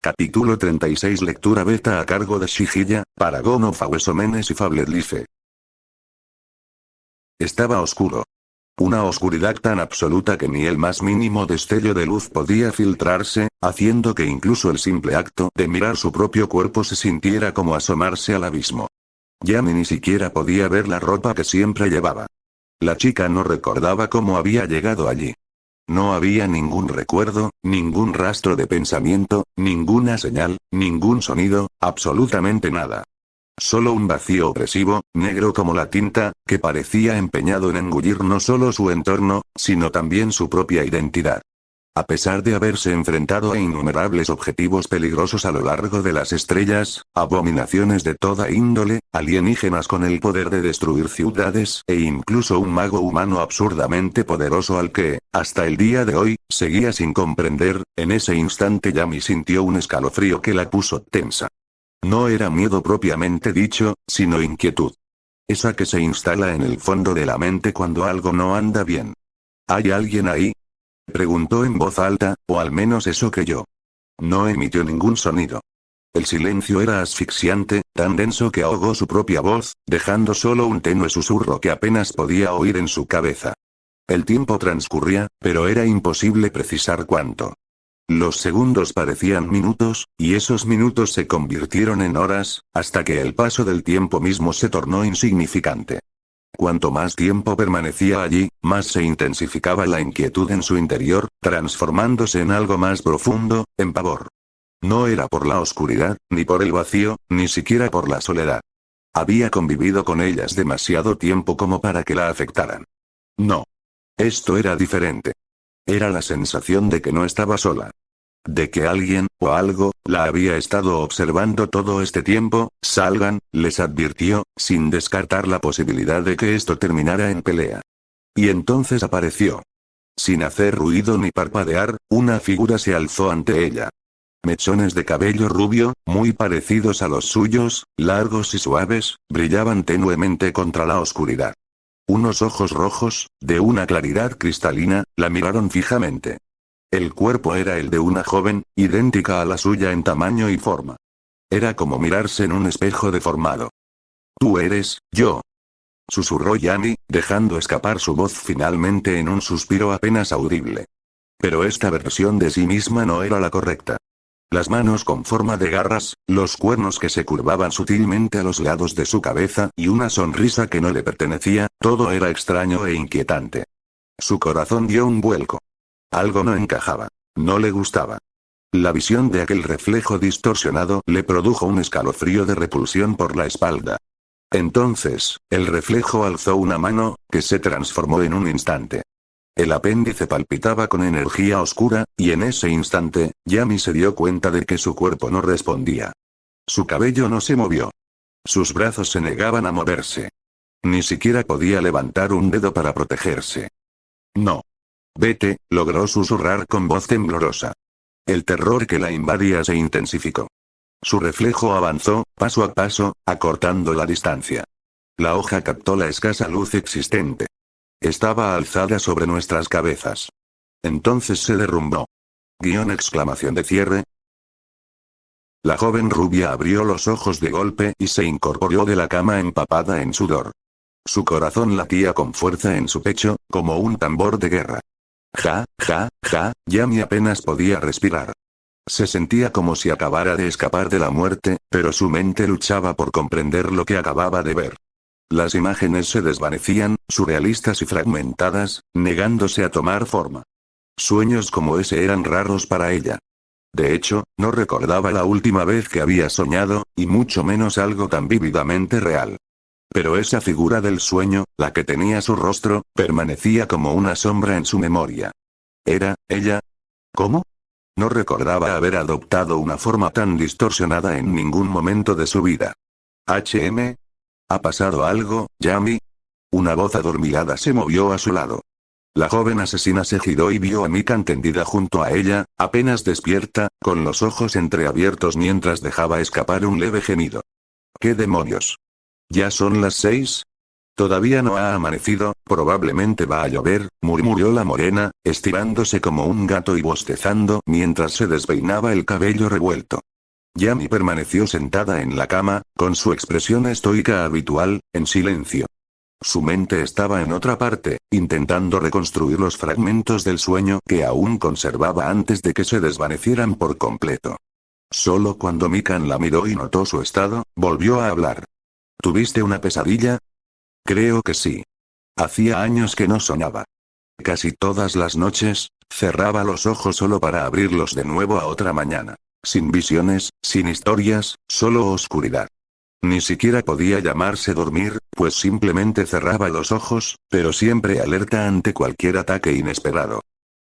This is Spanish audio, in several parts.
Capítulo 36. Lectura beta a cargo de Shigiya, Paragon of Awesomenes y Fablet Life. Estaba oscuro. Una oscuridad tan absoluta que ni el más mínimo destello de luz podía filtrarse, haciendo que incluso el simple acto de mirar su propio cuerpo se sintiera como asomarse al abismo. Yami ni siquiera podía ver la ropa que siempre llevaba. La chica no recordaba cómo había llegado allí. No había ningún recuerdo, ningún rastro de pensamiento, ninguna señal, ningún sonido, absolutamente nada. Solo un vacío opresivo, negro como la tinta, que parecía empeñado en engullir no solo su entorno, sino también su propia identidad. A pesar de haberse enfrentado a innumerables objetivos peligrosos a lo largo de las estrellas, abominaciones de toda índole, alienígenas con el poder de destruir ciudades e incluso un mago humano absurdamente poderoso al que, hasta el día de hoy, seguía sin comprender, en ese instante Yami sintió un escalofrío que la puso tensa. No era miedo propiamente dicho, sino inquietud. Esa que se instala en el fondo de la mente cuando algo no anda bien. ¿Hay alguien ahí?, preguntó en voz alta, o al menos eso creyó. No emitió ningún sonido. El silencio era asfixiante, tan denso que ahogó su propia voz, dejando solo un tenue susurro que apenas podía oír en su cabeza. El tiempo transcurría, pero era imposible precisar cuánto. Los segundos parecían minutos, y esos minutos se convirtieron en horas, hasta que el paso del tiempo mismo se tornó insignificante. Cuanto más tiempo permanecía allí, más se intensificaba la inquietud en su interior, transformándose en algo más profundo, en pavor. No era por la oscuridad, ni por el vacío, ni siquiera por la soledad. Había convivido con ellas demasiado tiempo como para que la afectaran. No. Esto era diferente. Era la sensación de que no estaba sola. De que alguien, o algo, la había estado observando todo este tiempo. Salgan, les advirtió, sin descartar la posibilidad de que esto terminara en pelea. Y entonces apareció. Sin hacer ruido ni parpadear, una figura se alzó ante ella. Mechones de cabello rubio, muy parecidos a los suyos, largos y suaves, brillaban tenuemente contra la oscuridad. Unos ojos rojos, de una claridad cristalina, la miraron fijamente. El cuerpo era el de una joven, idéntica a la suya en tamaño y forma. Era como mirarse en un espejo deformado. «Tú eres, yo», susurró Yami, dejando escapar su voz finalmente en un suspiro apenas audible. Pero esta versión de sí misma no era la correcta. Las manos con forma de garras, los cuernos que se curvaban sutilmente a los lados de su cabeza y una sonrisa que no le pertenecía, todo era extraño e inquietante. Su corazón dio un vuelco. Algo no encajaba. No le gustaba. La visión de aquel reflejo distorsionado le produjo un escalofrío de repulsión por la espalda. Entonces, el reflejo alzó una mano, que se transformó en un instante. El apéndice palpitaba con energía oscura, y en ese instante, Yami se dio cuenta de que su cuerpo no respondía. Su cabello no se movió. Sus brazos se negaban a moverse. Ni siquiera podía levantar un dedo para protegerse. «No. Vete», logró susurrar con voz temblorosa. El terror que la invadía se intensificó. Su reflejo avanzó, paso a paso, acortando la distancia. La hoja captó la escasa luz existente. Estaba alzada sobre nuestras cabezas. Entonces se derrumbó. Exclamación de cierre. La joven rubia abrió los ojos de golpe y se incorporó de la cama empapada en sudor. Su corazón latía con fuerza en su pecho, como un tambor de guerra. Yami apenas podía respirar. Se sentía como si acabara de escapar de la muerte, pero su mente luchaba por comprender lo que acababa de ver. Las imágenes se desvanecían, surrealistas y fragmentadas, negándose a tomar forma. Sueños como ese eran raros para ella. De hecho, no recordaba la última vez que había soñado, y mucho menos algo tan vívidamente real. Pero esa figura del sueño, la que tenía su rostro, permanecía como una sombra en su memoria. ¿Era ella? ¿Cómo? No recordaba haber adoptado una forma tan distorsionada en ningún momento de su vida. ¿Ha pasado algo, Yami? Una voz adormilada se movió a su lado. La joven asesina se giró y vio a Mika tendida junto a ella, apenas despierta, con los ojos entreabiertos mientras dejaba escapar un leve gemido. ¿Qué demonios? ¿Ya son las 6? Todavía no ha amanecido, probablemente va a llover, murmuró la morena, estirándose como un gato y bostezando mientras se despeinaba el cabello revuelto. Yami permaneció sentada en la cama, con su expresión estoica habitual, en silencio. Su mente estaba en otra parte, intentando reconstruir los fragmentos del sueño que aún conservaba antes de que se desvanecieran por completo. Solo cuando Mikan la miró y notó su estado, volvió a hablar. ¿Tuviste una pesadilla? Creo que sí. Hacía años que no soñaba. Casi todas las noches, cerraba los ojos solo para abrirlos de nuevo a otra mañana. Sin visiones, sin historias, solo oscuridad. Ni siquiera podía llamarse dormir, pues simplemente cerraba los ojos, pero siempre alerta ante cualquier ataque inesperado.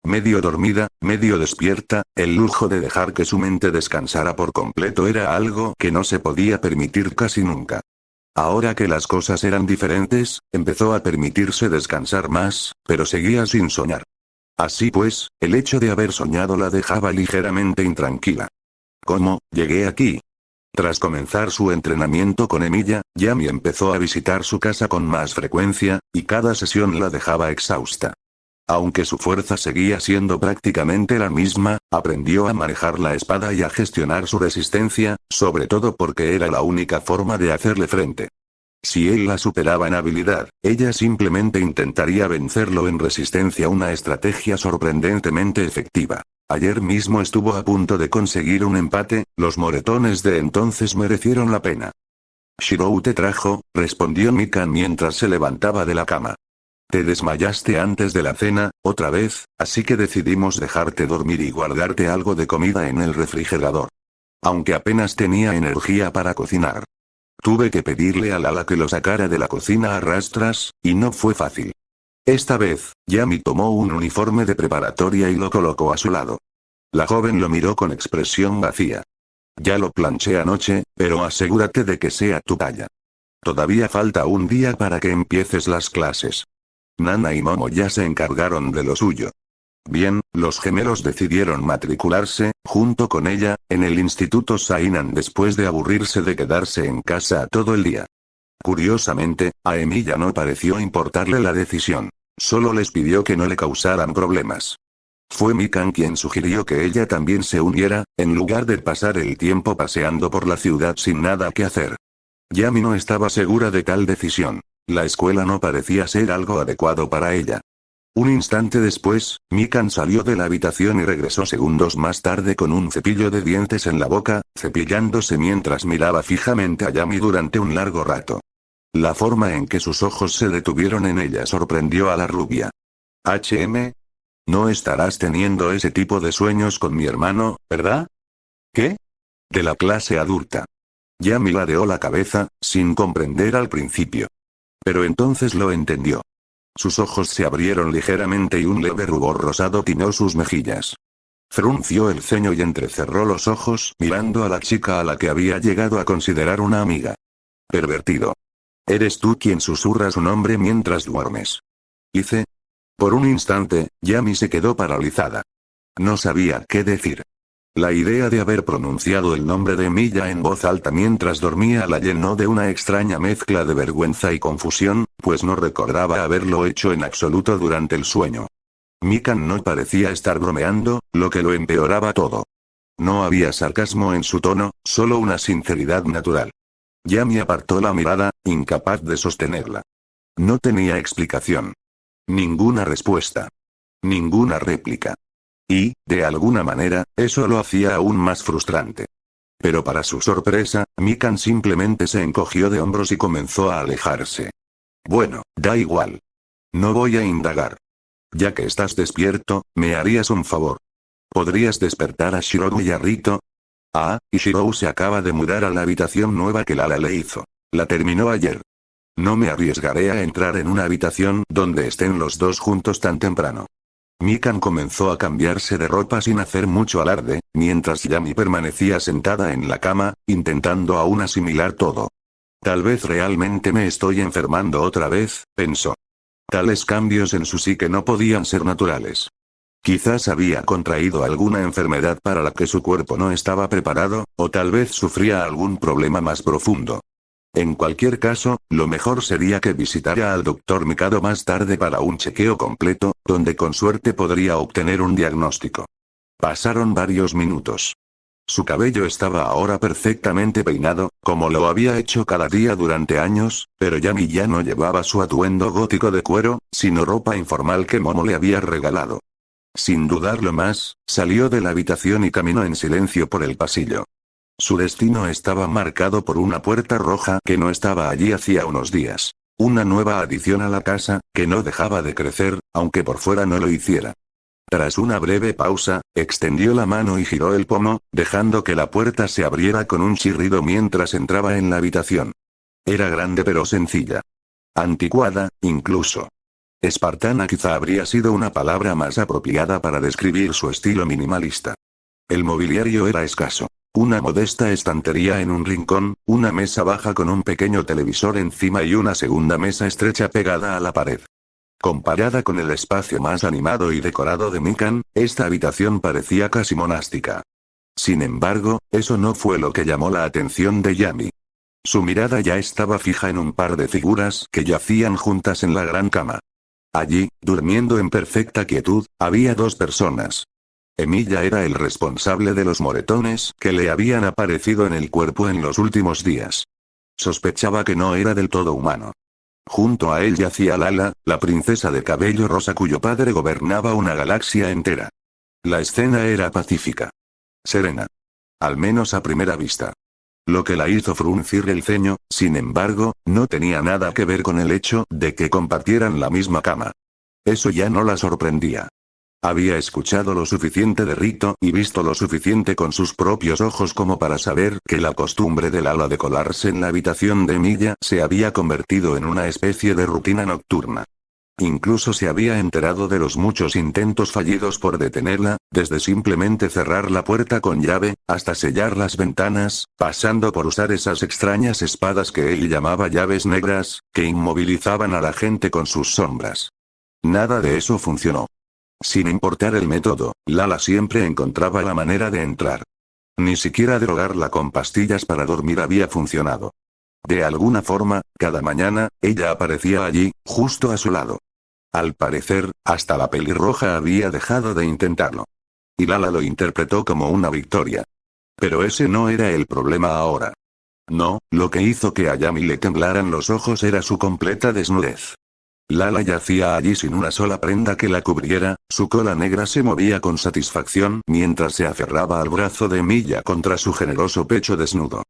Medio dormida, medio despierta, el lujo de dejar que su mente descansara por completo era algo que no se podía permitir casi nunca. Ahora que las cosas eran diferentes, empezó a permitirse descansar más, pero seguía sin soñar. Así pues, el hecho de haber soñado la dejaba ligeramente intranquila. ¿Cómo llegué aquí? Tras comenzar su entrenamiento con Emilia, Yami empezó a visitar su casa con más frecuencia, y cada sesión la dejaba exhausta. Aunque su fuerza seguía siendo prácticamente la misma, aprendió a manejar la espada y a gestionar su resistencia, sobre todo porque era la única forma de hacerle frente. Si él la superaba en habilidad, ella simplemente intentaría vencerlo en resistencia, una estrategia sorprendentemente efectiva. Ayer mismo estuvo a punto de conseguir un empate, los moretones de entonces merecieron la pena. Shirou te trajo, respondió Mikan mientras se levantaba de la cama. Te desmayaste antes de la cena, otra vez, así que decidimos dejarte dormir y guardarte algo de comida en el refrigerador. Aunque apenas tenía energía para cocinar. Tuve que pedirle a Lala que lo sacara de la cocina a rastras, y no fue fácil. Esta vez, Yami tomó un uniforme de preparatoria y lo colocó a su lado. La joven lo miró con expresión vacía. Ya lo planché anoche, pero asegúrate de que sea tu talla. Todavía falta un día para que empieces las clases. Nana y Momo ya se encargaron de lo suyo. Bien, los gemelos decidieron matricularse, junto con ella, en el Instituto Sainan después de aburrirse de quedarse en casa todo el día. Curiosamente, a Emilia no pareció importarle la decisión. Solo les pidió que no le causaran problemas. Fue Mikan quien sugirió que ella también se uniera, en lugar de pasar el tiempo paseando por la ciudad sin nada que hacer. Yami no estaba segura de tal decisión. La escuela no parecía ser algo adecuado para ella. Un instante después, Mikan salió de la habitación y regresó segundos más tarde con un cepillo de dientes en la boca, cepillándose mientras miraba fijamente a Yami durante un largo rato. La forma en que sus ojos se detuvieron en ella sorprendió a la rubia. No estarás teniendo ese tipo de sueños con mi hermano, ¿verdad? ¿Qué? De la clase adulta. Yami ladeó la cabeza, sin comprender al principio. Pero entonces lo entendió. Sus ojos se abrieron ligeramente y un leve rubor rosado tiñó sus mejillas. Frunció el ceño y entrecerró los ojos mirando a la chica a la que había llegado a considerar una amiga. Pervertido. ¿Eres tú quien susurra su nombre mientras duermes? Hice. Por un instante, Yami se quedó paralizada. No sabía qué decir. La idea de haber pronunciado el nombre de Emilia en voz alta mientras dormía la llenó de una extraña mezcla de vergüenza y confusión, pues no recordaba haberlo hecho en absoluto durante el sueño. Mikan no parecía estar bromeando, lo que lo empeoraba todo. No había sarcasmo en su tono, solo una sinceridad natural. Yami apartó la mirada, incapaz de sostenerla. No tenía explicación. Ninguna respuesta. Ninguna réplica. Y, de alguna manera, eso lo hacía aún más frustrante. Pero para su sorpresa, Mikan simplemente se encogió de hombros y comenzó a alejarse. Bueno, da igual. No voy a indagar. Ya que estás despierto, ¿me harías un favor? ¿Podrías despertar a Shirou y a Rito? Y Shirou se acaba de mudar a la habitación nueva que Lala le hizo. La terminó ayer. No me arriesgaré a entrar en una habitación donde estén los dos juntos tan temprano. Mikan comenzó a cambiarse de ropa sin hacer mucho alarde, mientras Yami permanecía sentada en la cama, intentando aún asimilar todo. Tal vez realmente me estoy enfermando otra vez, pensó. Tales cambios en su psique no podían ser naturales. Quizás había contraído alguna enfermedad para la que su cuerpo no estaba preparado, o tal vez sufría algún problema más profundo. En cualquier caso, lo mejor sería que visitara al doctor Mikado más tarde para un chequeo completo, donde con suerte podría obtener un diagnóstico. Pasaron varios minutos. Su cabello estaba ahora perfectamente peinado, como lo había hecho cada día durante años, pero Yami ya no llevaba su atuendo gótico de cuero, sino ropa informal que Momo le había regalado. Sin dudarlo más, salió de la habitación y caminó en silencio por el pasillo. Su destino estaba marcado por una puerta roja que no estaba allí hacía unos días. Una nueva adición a la casa, que no dejaba de crecer, aunque por fuera no lo hiciera. Tras una breve pausa, extendió la mano y giró el pomo, dejando que la puerta se abriera con un chirrido mientras entraba en la habitación. Era grande pero sencilla. Anticuada, incluso. Espartana quizá habría sido una palabra más apropiada para describir su estilo minimalista. El mobiliario era escaso. Una modesta estantería en un rincón, una mesa baja con un pequeño televisor encima y una segunda mesa estrecha pegada a la pared. Comparada con el espacio más animado y decorado de Mikan, esta habitación parecía casi monástica. Sin embargo, eso no fue lo que llamó la atención de Yami. Su mirada ya estaba fija en un par de figuras que yacían juntas en la gran cama. Allí, durmiendo en perfecta quietud, había dos personas. Emilia era el responsable de los moretones que le habían aparecido en el cuerpo en los últimos días. Sospechaba que no era del todo humano. Junto a él yacía Lala, la princesa de cabello rosa cuyo padre gobernaba una galaxia entera. La escena era pacífica. Serena. Al menos a primera vista. Lo que la hizo fruncir el ceño, sin embargo, no tenía nada que ver con el hecho de que compartieran la misma cama. Eso ya no la sorprendía. Había escuchado lo suficiente de Rito y visto lo suficiente con sus propios ojos como para saber que la costumbre de Lala de colarse en la habitación de Emilia se había convertido en una especie de rutina nocturna. Incluso se había enterado de los muchos intentos fallidos por detenerla, desde simplemente cerrar la puerta con llave, hasta sellar las ventanas, pasando por usar esas extrañas espadas que él llamaba llaves negras, que inmovilizaban a la gente con sus sombras. Nada de eso funcionó. Sin importar el método, Lala siempre encontraba la manera de entrar. Ni siquiera drogarla con pastillas para dormir había funcionado. De alguna forma, cada mañana, ella aparecía allí, justo a su lado. Al parecer, hasta la pelirroja había dejado de intentarlo. Y Lala lo interpretó como una victoria. Pero ese no era el problema ahora. No, lo que hizo que a Yami le temblaran los ojos era su completa desnudez. Lala yacía allí sin una sola prenda que la cubriera, su cola negra se movía con satisfacción mientras se aferraba al brazo de Emilia contra su generoso pecho desnudo.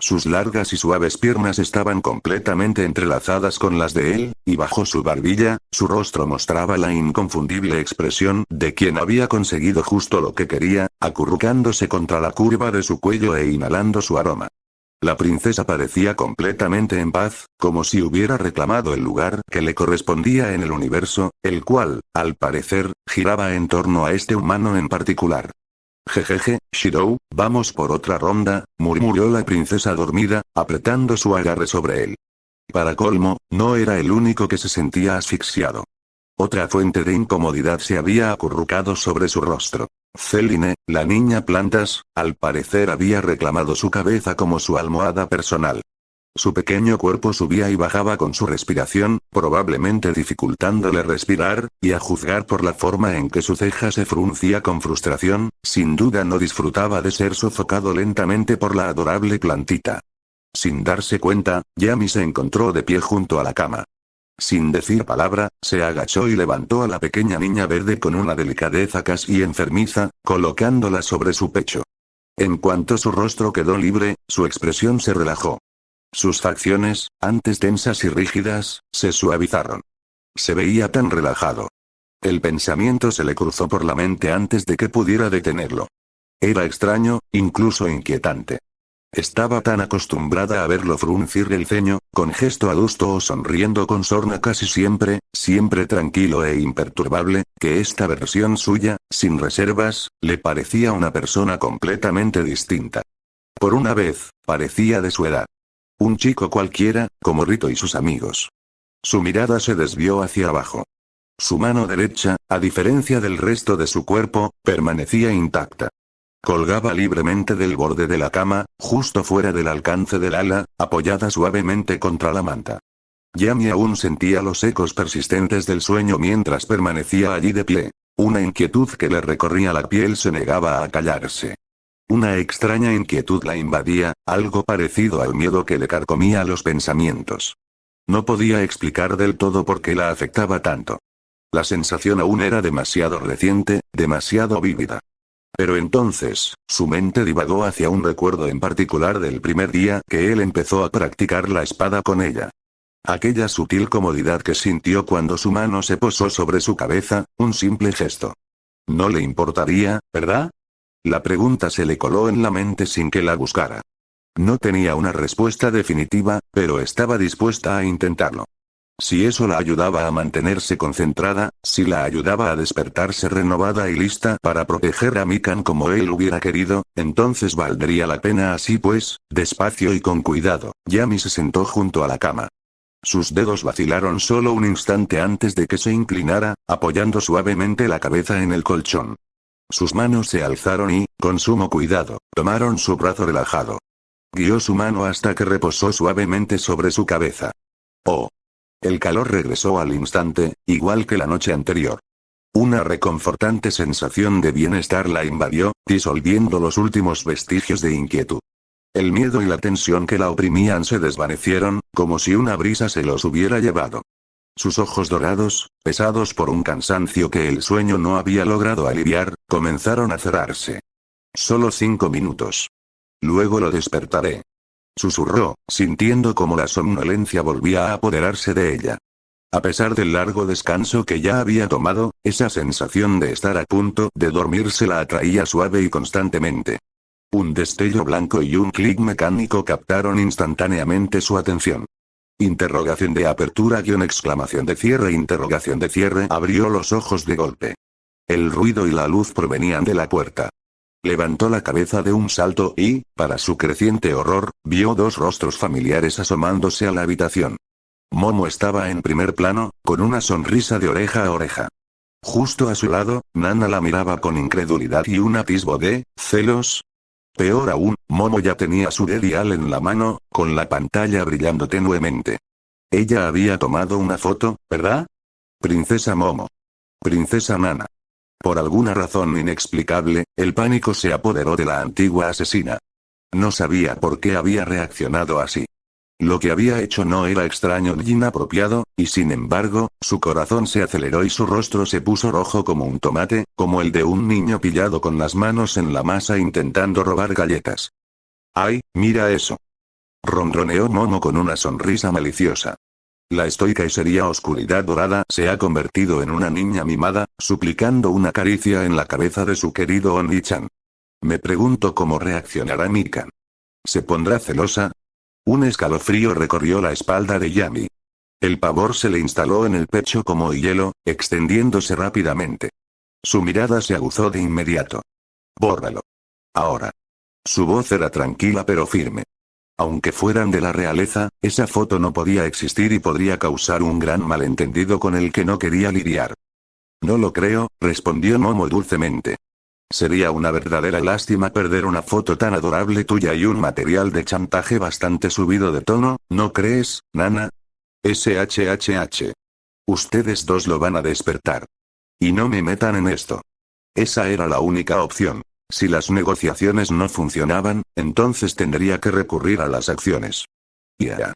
Sus largas y suaves piernas estaban completamente entrelazadas con las de él, y bajo su barbilla, su rostro mostraba la inconfundible expresión de quien había conseguido justo lo que quería, acurrucándose contra la curva de su cuello e inhalando su aroma. La princesa parecía completamente en paz, como si hubiera reclamado el lugar que le correspondía en el universo, el cual, al parecer, giraba en torno a este humano en particular. Jejeje, Shirou, vamos por otra ronda, murmuró la princesa dormida, apretando su agarre sobre él. Para colmo, no era el único que se sentía asfixiado. Otra fuente de incomodidad se había acurrucado sobre su rostro. Celine, la niña plantas, al parecer había reclamado su cabeza como su almohada personal. Su pequeño cuerpo subía y bajaba con su respiración, probablemente dificultándole respirar, y a juzgar por la forma en que su ceja se fruncía con frustración, sin duda no disfrutaba de ser sofocado lentamente por la adorable plantita. Sin darse cuenta, Yami se encontró de pie junto a la cama. Sin decir palabra, se agachó y levantó a la pequeña niña verde con una delicadeza casi enfermiza, colocándola sobre su pecho. En cuanto su rostro quedó libre, su expresión se relajó. Sus facciones, antes tensas y rígidas, se suavizaron. Se veía tan relajado. El pensamiento se le cruzó por la mente antes de que pudiera detenerlo. Era extraño, incluso inquietante. Estaba tan acostumbrada a verlo fruncir el ceño, con gesto adusto o sonriendo con sorna casi siempre, siempre tranquilo e imperturbable, que esta versión suya, sin reservas, le parecía una persona completamente distinta. Por una vez, parecía de su edad. Un chico cualquiera, como Rito y sus amigos. Su mirada se desvió hacia abajo. Su mano derecha, a diferencia del resto de su cuerpo, permanecía intacta. Colgaba libremente del borde de la cama, justo fuera del alcance del ala, apoyada suavemente contra la manta. Yami aún sentía los ecos persistentes del sueño mientras permanecía allí de pie. Una inquietud que le recorría la piel se negaba a callarse. Una extraña inquietud la invadía, algo parecido al miedo que le carcomía los pensamientos. No podía explicar del todo por qué la afectaba tanto. La sensación aún era demasiado reciente, demasiado vívida. Pero entonces, su mente divagó hacia un recuerdo en particular del primer día que él empezó a practicar la espada con ella. Aquella sutil comodidad que sintió cuando su mano se posó sobre su cabeza, un simple gesto. No le importaría, ¿verdad? La pregunta se le coló en la mente sin que la buscara. No tenía una respuesta definitiva, pero estaba dispuesta a intentarlo. Si eso la ayudaba a mantenerse concentrada, si la ayudaba a despertarse renovada y lista para proteger a Mikan como él hubiera querido, entonces valdría la pena. Así pues, despacio y con cuidado, Yami se sentó junto a la cama. Sus dedos vacilaron solo un instante antes de que se inclinara, apoyando suavemente la cabeza en el colchón. Sus manos se alzaron y, con sumo cuidado, tomaron su brazo relajado. Guió su mano hasta que reposó suavemente sobre su cabeza. Oh. El calor regresó al instante, igual que la noche anterior. Una reconfortante sensación de bienestar la invadió, disolviendo los últimos vestigios de inquietud. El miedo y la tensión que la oprimían se desvanecieron, como si una brisa se los hubiera llevado. Sus ojos dorados, pesados por un cansancio que el sueño no había logrado aliviar, comenzaron a cerrarse. Solo 5 minutos. Luego lo despertaré. Susurró, sintiendo como la somnolencia volvía a apoderarse de ella. A pesar del largo descanso que ya había tomado, esa sensación de estar a punto de dormirse la atraía suave y constantemente. Un destello blanco y un clic mecánico captaron instantáneamente su atención. Interrogación de apertura _ exclamación de cierre interrogación de cierre. Abrió los ojos de golpe. El ruido y la luz provenían de la puerta. Levantó la cabeza de un salto y, para su creciente horror, vio 2 rostros familiares asomándose a la habitación. Momo estaba en primer plano, con una sonrisa de oreja a oreja. Justo a su lado, Nana la miraba con incredulidad y un atisbo de celos. Peor aún, Momo ya tenía su dedial en la mano, con la pantalla brillando tenuemente. Ella había tomado una foto, ¿verdad? Princesa Momo. Princesa Nana. Por alguna razón inexplicable, el pánico se apoderó de la antigua asesina. No sabía por qué había reaccionado así. Lo que había hecho no era extraño ni inapropiado, y sin embargo, su corazón se aceleró y su rostro se puso rojo como un tomate, como el de un niño pillado con las manos en la masa intentando robar galletas. ¡Ay, mira eso! Ronroneó Momo con una sonrisa maliciosa. La estoica y seria oscuridad dorada se ha convertido en una niña mimada, suplicando una caricia en la cabeza de su querido Oni-chan. Me pregunto cómo reaccionará Mikan. ¿Se pondrá celosa? Un escalofrío recorrió la espalda de Yami. El pavor se le instaló en el pecho como hielo, extendiéndose rápidamente. Su mirada se aguzó de inmediato. Bórralo. Ahora. Su voz era tranquila pero firme. Aunque fueran de la realeza, esa foto no podía existir y podría causar un gran malentendido con el que no quería lidiar. No lo creo, respondió Momo dulcemente. Sería una verdadera lástima perder una foto tan adorable tuya y un material de chantaje bastante subido de tono, ¿no crees, Nana? SHHH. Ustedes 2 lo van a despertar. Y no me metan en esto. Esa era la única opción. Si las negociaciones no funcionaban, entonces tendría que recurrir a las acciones. Ya.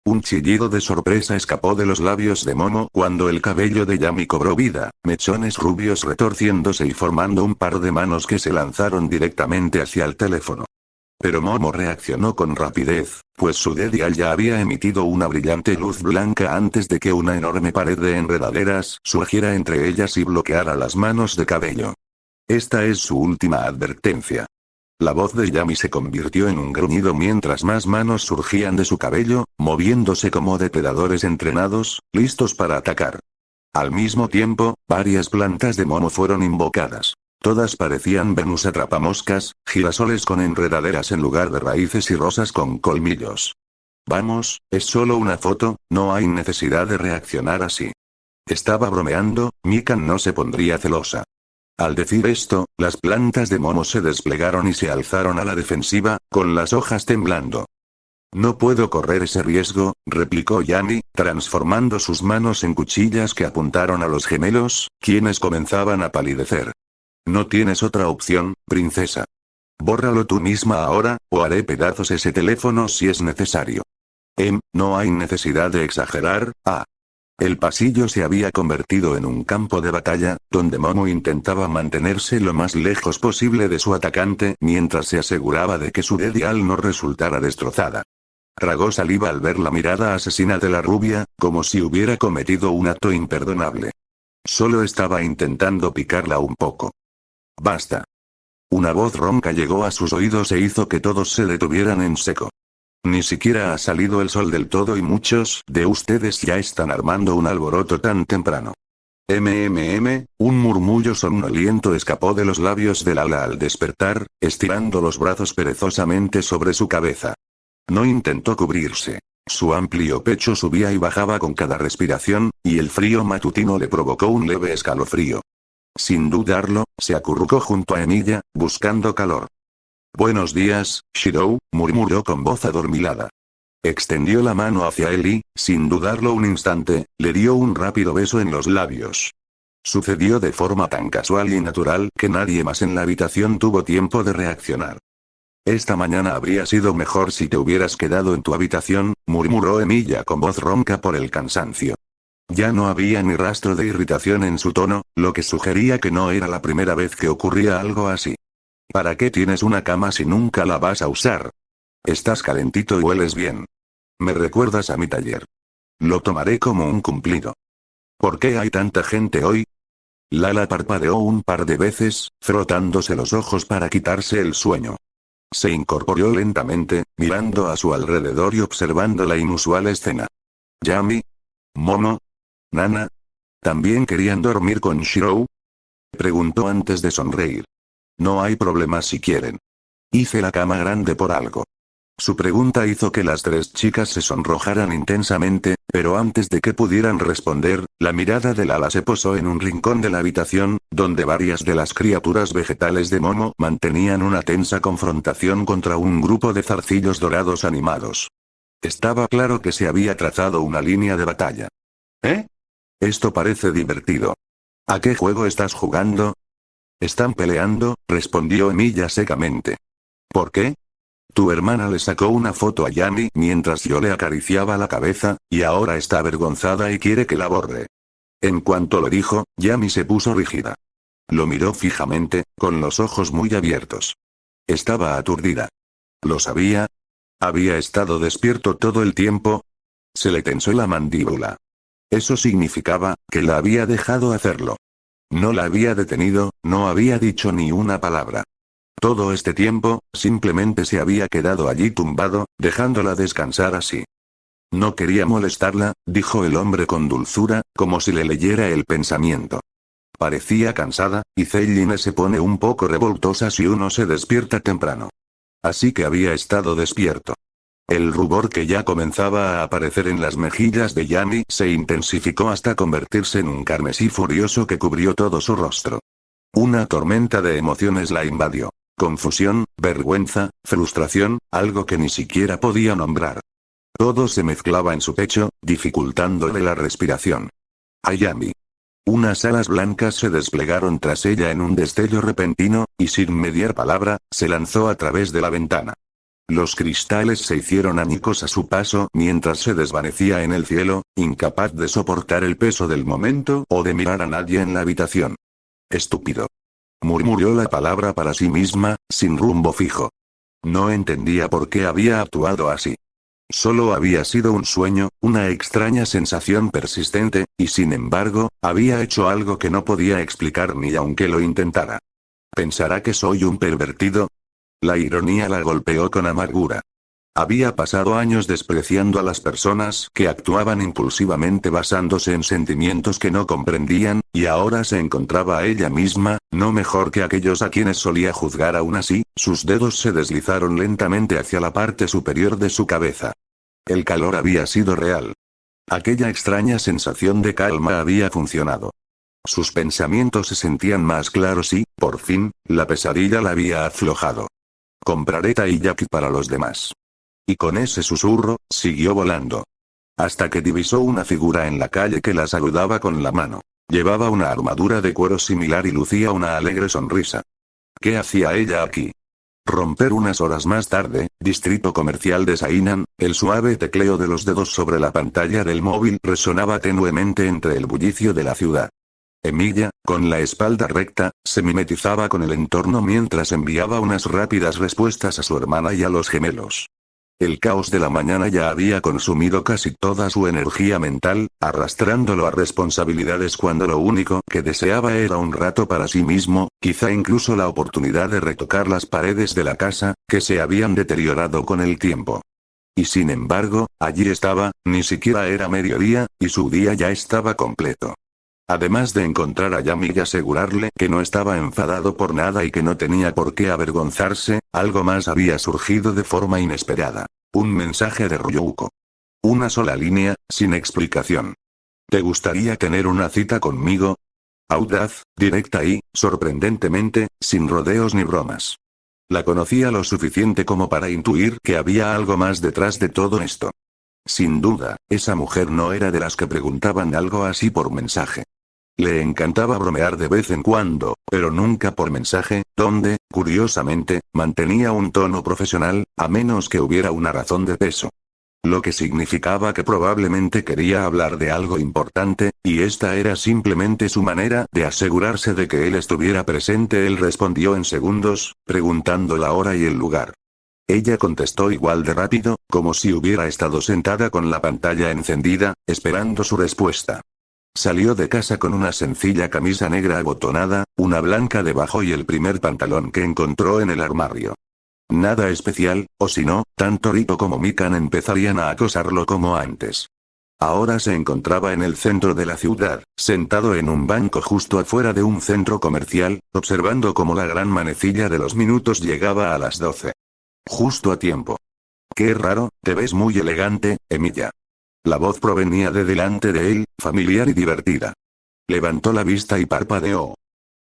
Un chillido de sorpresa escapó de los labios de Momo cuando el cabello de Yami cobró vida, mechones rubios retorciéndose y formando un par de manos que se lanzaron directamente hacia el teléfono. Pero Momo reaccionó con rapidez, pues su dedial ya había emitido una brillante luz blanca antes de que una enorme pared de enredaderas surgiera entre ellas y bloqueara las manos de cabello. Esta es su última advertencia. La voz de Yami se convirtió en un gruñido mientras más manos surgían de su cabello, moviéndose como depredadores entrenados, listos para atacar. Al mismo tiempo, varias plantas de Momo fueron invocadas. Todas parecían Venus atrapamoscas, girasoles con enredaderas en lugar de raíces y rosas con colmillos. Vamos, es solo una foto, no hay necesidad de reaccionar así. Estaba bromeando, Mikan no se pondría celosa. Al decir esto, las plantas de Momo se desplegaron y se alzaron a la defensiva, con las hojas temblando. No puedo correr ese riesgo, replicó Yami, transformando sus manos en cuchillas que apuntaron a los gemelos, quienes comenzaban a palidecer. No tienes otra opción, princesa. Bórralo tú misma ahora, o haré pedazos ese teléfono si es necesario. No hay necesidad de exagerar, El pasillo se había convertido en un campo de batalla, donde Momo intentaba mantenerse lo más lejos posible de su atacante mientras se aseguraba de que su dedial no resultara destrozada. Tragó saliva al ver la mirada asesina de la rubia, como si hubiera cometido un acto imperdonable. Solo estaba intentando picarla un poco. Basta. Una voz ronca llegó a sus oídos e hizo que todos se detuvieran en seco. Ni siquiera ha salido el sol del todo y muchos de ustedes ya están armando un alboroto tan temprano. Un murmullo somnoliento escapó de los labios de Lala al despertar, estirando los brazos perezosamente sobre su cabeza. No intentó cubrirse. Su amplio pecho subía y bajaba con cada respiración, y el frío matutino le provocó un leve escalofrío. Sin dudarlo, se acurrucó junto a Emilia, buscando calor. Buenos días, Shirou, murmuró con voz adormilada. Extendió la mano hacia él y, sin dudarlo un instante, le dio un rápido beso en los labios. Sucedió de forma tan casual y natural que nadie más en la habitación tuvo tiempo de reaccionar. Esta mañana habría sido mejor si te hubieras quedado en tu habitación, murmuró Emilia con voz ronca por el cansancio. Ya no había ni rastro de irritación en su tono, lo que sugería que no era la primera vez que ocurría algo así. ¿Para qué tienes una cama si nunca la vas a usar? Estás calentito y hueles bien. Me recuerdas a mi taller. Lo tomaré como un cumplido. ¿Por qué hay tanta gente hoy? Lala parpadeó un par de veces, frotándose los ojos para quitarse el sueño. Se incorporó lentamente, mirando a su alrededor y observando la inusual escena. Yami, Momo, Nana, ¿también querían dormir con Shirou? Preguntó antes de sonreír. No hay problema si quieren. Hice la cama grande por algo. Su pregunta hizo que las tres chicas se sonrojaran intensamente, pero antes de que pudieran responder, la mirada de Lala se posó en un rincón de la habitación, donde varias de las criaturas vegetales de Momo mantenían una tensa confrontación contra un grupo de zarcillos dorados animados. Estaba claro que se había trazado una línea de batalla. Esto parece divertido. ¿A qué juego estás jugando? Están peleando, respondió Emilia secamente. ¿Por qué? Tu hermana le sacó una foto a Yami mientras yo le acariciaba la cabeza, y ahora está avergonzada y quiere que la borre. En cuanto lo dijo, Yami se puso rígida. Lo miró fijamente, con los ojos muy abiertos. Estaba aturdida. ¿Lo sabía? ¿Había estado despierto todo el tiempo? Se le tensó la mandíbula. Eso significaba, que la había dejado hacerlo. No la había detenido, no había dicho ni una palabra. Todo este tiempo, simplemente se había quedado allí tumbado, dejándola descansar así. No quería molestarla, dijo el hombre con dulzura, como si le leyera el pensamiento. Parecía cansada, y Celline se pone un poco revoltosa si uno se despierta temprano. Así que había estado despierto. El rubor que ya comenzaba a aparecer en las mejillas de Yami se intensificó hasta convertirse en un carmesí furioso que cubrió todo su rostro. Una tormenta de emociones la invadió. Confusión, vergüenza, frustración, algo que ni siquiera podía nombrar. Todo se mezclaba en su pecho, dificultándole la respiración. Ayami. Unas alas blancas se desplegaron tras ella en un destello repentino, y sin mediar palabra, se lanzó a través de la ventana. Los cristales se hicieron añicos a su paso mientras se desvanecía en el cielo, incapaz de soportar el peso del momento o de mirar a nadie en la habitación. Estúpido. Murmuró la palabra para sí misma, sin rumbo fijo. No entendía por qué había actuado así. Solo había sido un sueño, una extraña sensación persistente, y sin embargo, había hecho algo que no podía explicar ni aunque lo intentara. ¿Pensará que soy un pervertido? La ironía la golpeó con amargura. Había pasado años despreciando a las personas que actuaban impulsivamente basándose en sentimientos que no comprendían, y ahora se encontraba a ella misma, no mejor que aquellos a quienes solía juzgar. Aún así, sus dedos se deslizaron lentamente hacia la parte superior de su cabeza. El calor había sido real. Aquella extraña sensación de calma había funcionado. Sus pensamientos se sentían más claros y, por fin, la pesadilla la había aflojado. Compraré taiyaki para los demás. Y con ese susurro, siguió volando. Hasta que divisó una figura en la calle que la saludaba con la mano. Llevaba una armadura de cuero similar y lucía una alegre sonrisa. ¿Qué hacía ella aquí? Romper unas horas más tarde, distrito comercial de Sainan, el suave tecleo de los dedos sobre la pantalla del móvil resonaba tenuemente entre el bullicio de la ciudad. Emilia, con la espalda recta, se mimetizaba con el entorno mientras enviaba unas rápidas respuestas a su hermana y a los gemelos. El caos de la mañana ya había consumido casi toda su energía mental, arrastrándolo a responsabilidades cuando lo único que deseaba era un rato para sí mismo, quizá incluso la oportunidad de retocar las paredes de la casa, que se habían deteriorado con el tiempo. Y sin embargo, allí estaba, ni siquiera era mediodía, y su día ya estaba completo. Además de encontrar a Yami y asegurarle que no estaba enfadado por nada y que no tenía por qué avergonzarse, algo más había surgido de forma inesperada. Un mensaje de Ryuko. Una sola línea, sin explicación. ¿Te gustaría tener una cita conmigo? Audaz, directa y, sorprendentemente, sin rodeos ni bromas. La conocía lo suficiente como para intuir que había algo más detrás de todo esto. Sin duda, esa mujer no era de las que preguntaban algo así por mensaje. Le encantaba bromear de vez en cuando, pero nunca por mensaje, donde, curiosamente, mantenía un tono profesional, a menos que hubiera una razón de peso. Lo que significaba que probablemente quería hablar de algo importante, y esta era simplemente su manera de asegurarse de que él estuviera presente. Él respondió en segundos, preguntando la hora y el lugar. Ella contestó igual de rápido, como si hubiera estado sentada con la pantalla encendida, esperando su respuesta. Salió de casa con una sencilla camisa negra abotonada, una blanca debajo y el primer pantalón que encontró en el armario. Nada especial, o si no, tanto Rito como Mikan empezarían a acosarlo como antes. Ahora se encontraba en el centro de la ciudad, sentado en un banco justo afuera de un centro comercial, observando cómo la gran manecilla de los minutos llegaba a las 12. Justo a tiempo. Qué raro, te ves muy elegante, Emilia. La voz provenía de delante de él, familiar y divertida. Levantó la vista y parpadeó.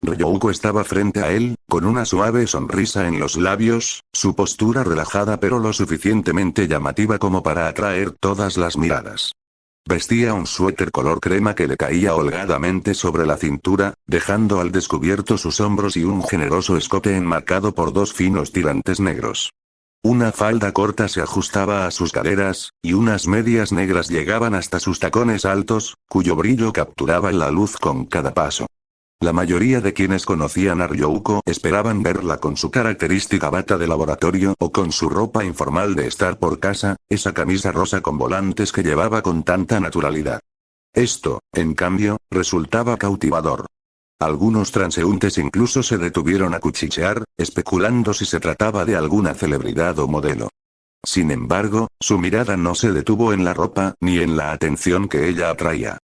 Ryuko estaba frente a él, con una suave sonrisa en los labios, su postura relajada pero lo suficientemente llamativa como para atraer todas las miradas. Vestía un suéter color crema que le caía holgadamente sobre la cintura, dejando al descubierto sus hombros y un generoso escote enmarcado por dos finos tirantes negros. Una falda corta se ajustaba a sus caderas, y unas medias negras llegaban hasta sus tacones altos, cuyo brillo capturaba la luz con cada paso. La mayoría de quienes conocían a Ryuko esperaban verla con su característica bata de laboratorio o con su ropa informal de estar por casa, esa camisa rosa con volantes que llevaba con tanta naturalidad. Esto, en cambio, resultaba cautivador. Algunos transeúntes incluso se detuvieron a cuchichear, especulando si se trataba de alguna celebridad o modelo. Sin embargo, su mirada no se detuvo en la ropa ni en la atención que ella atraía.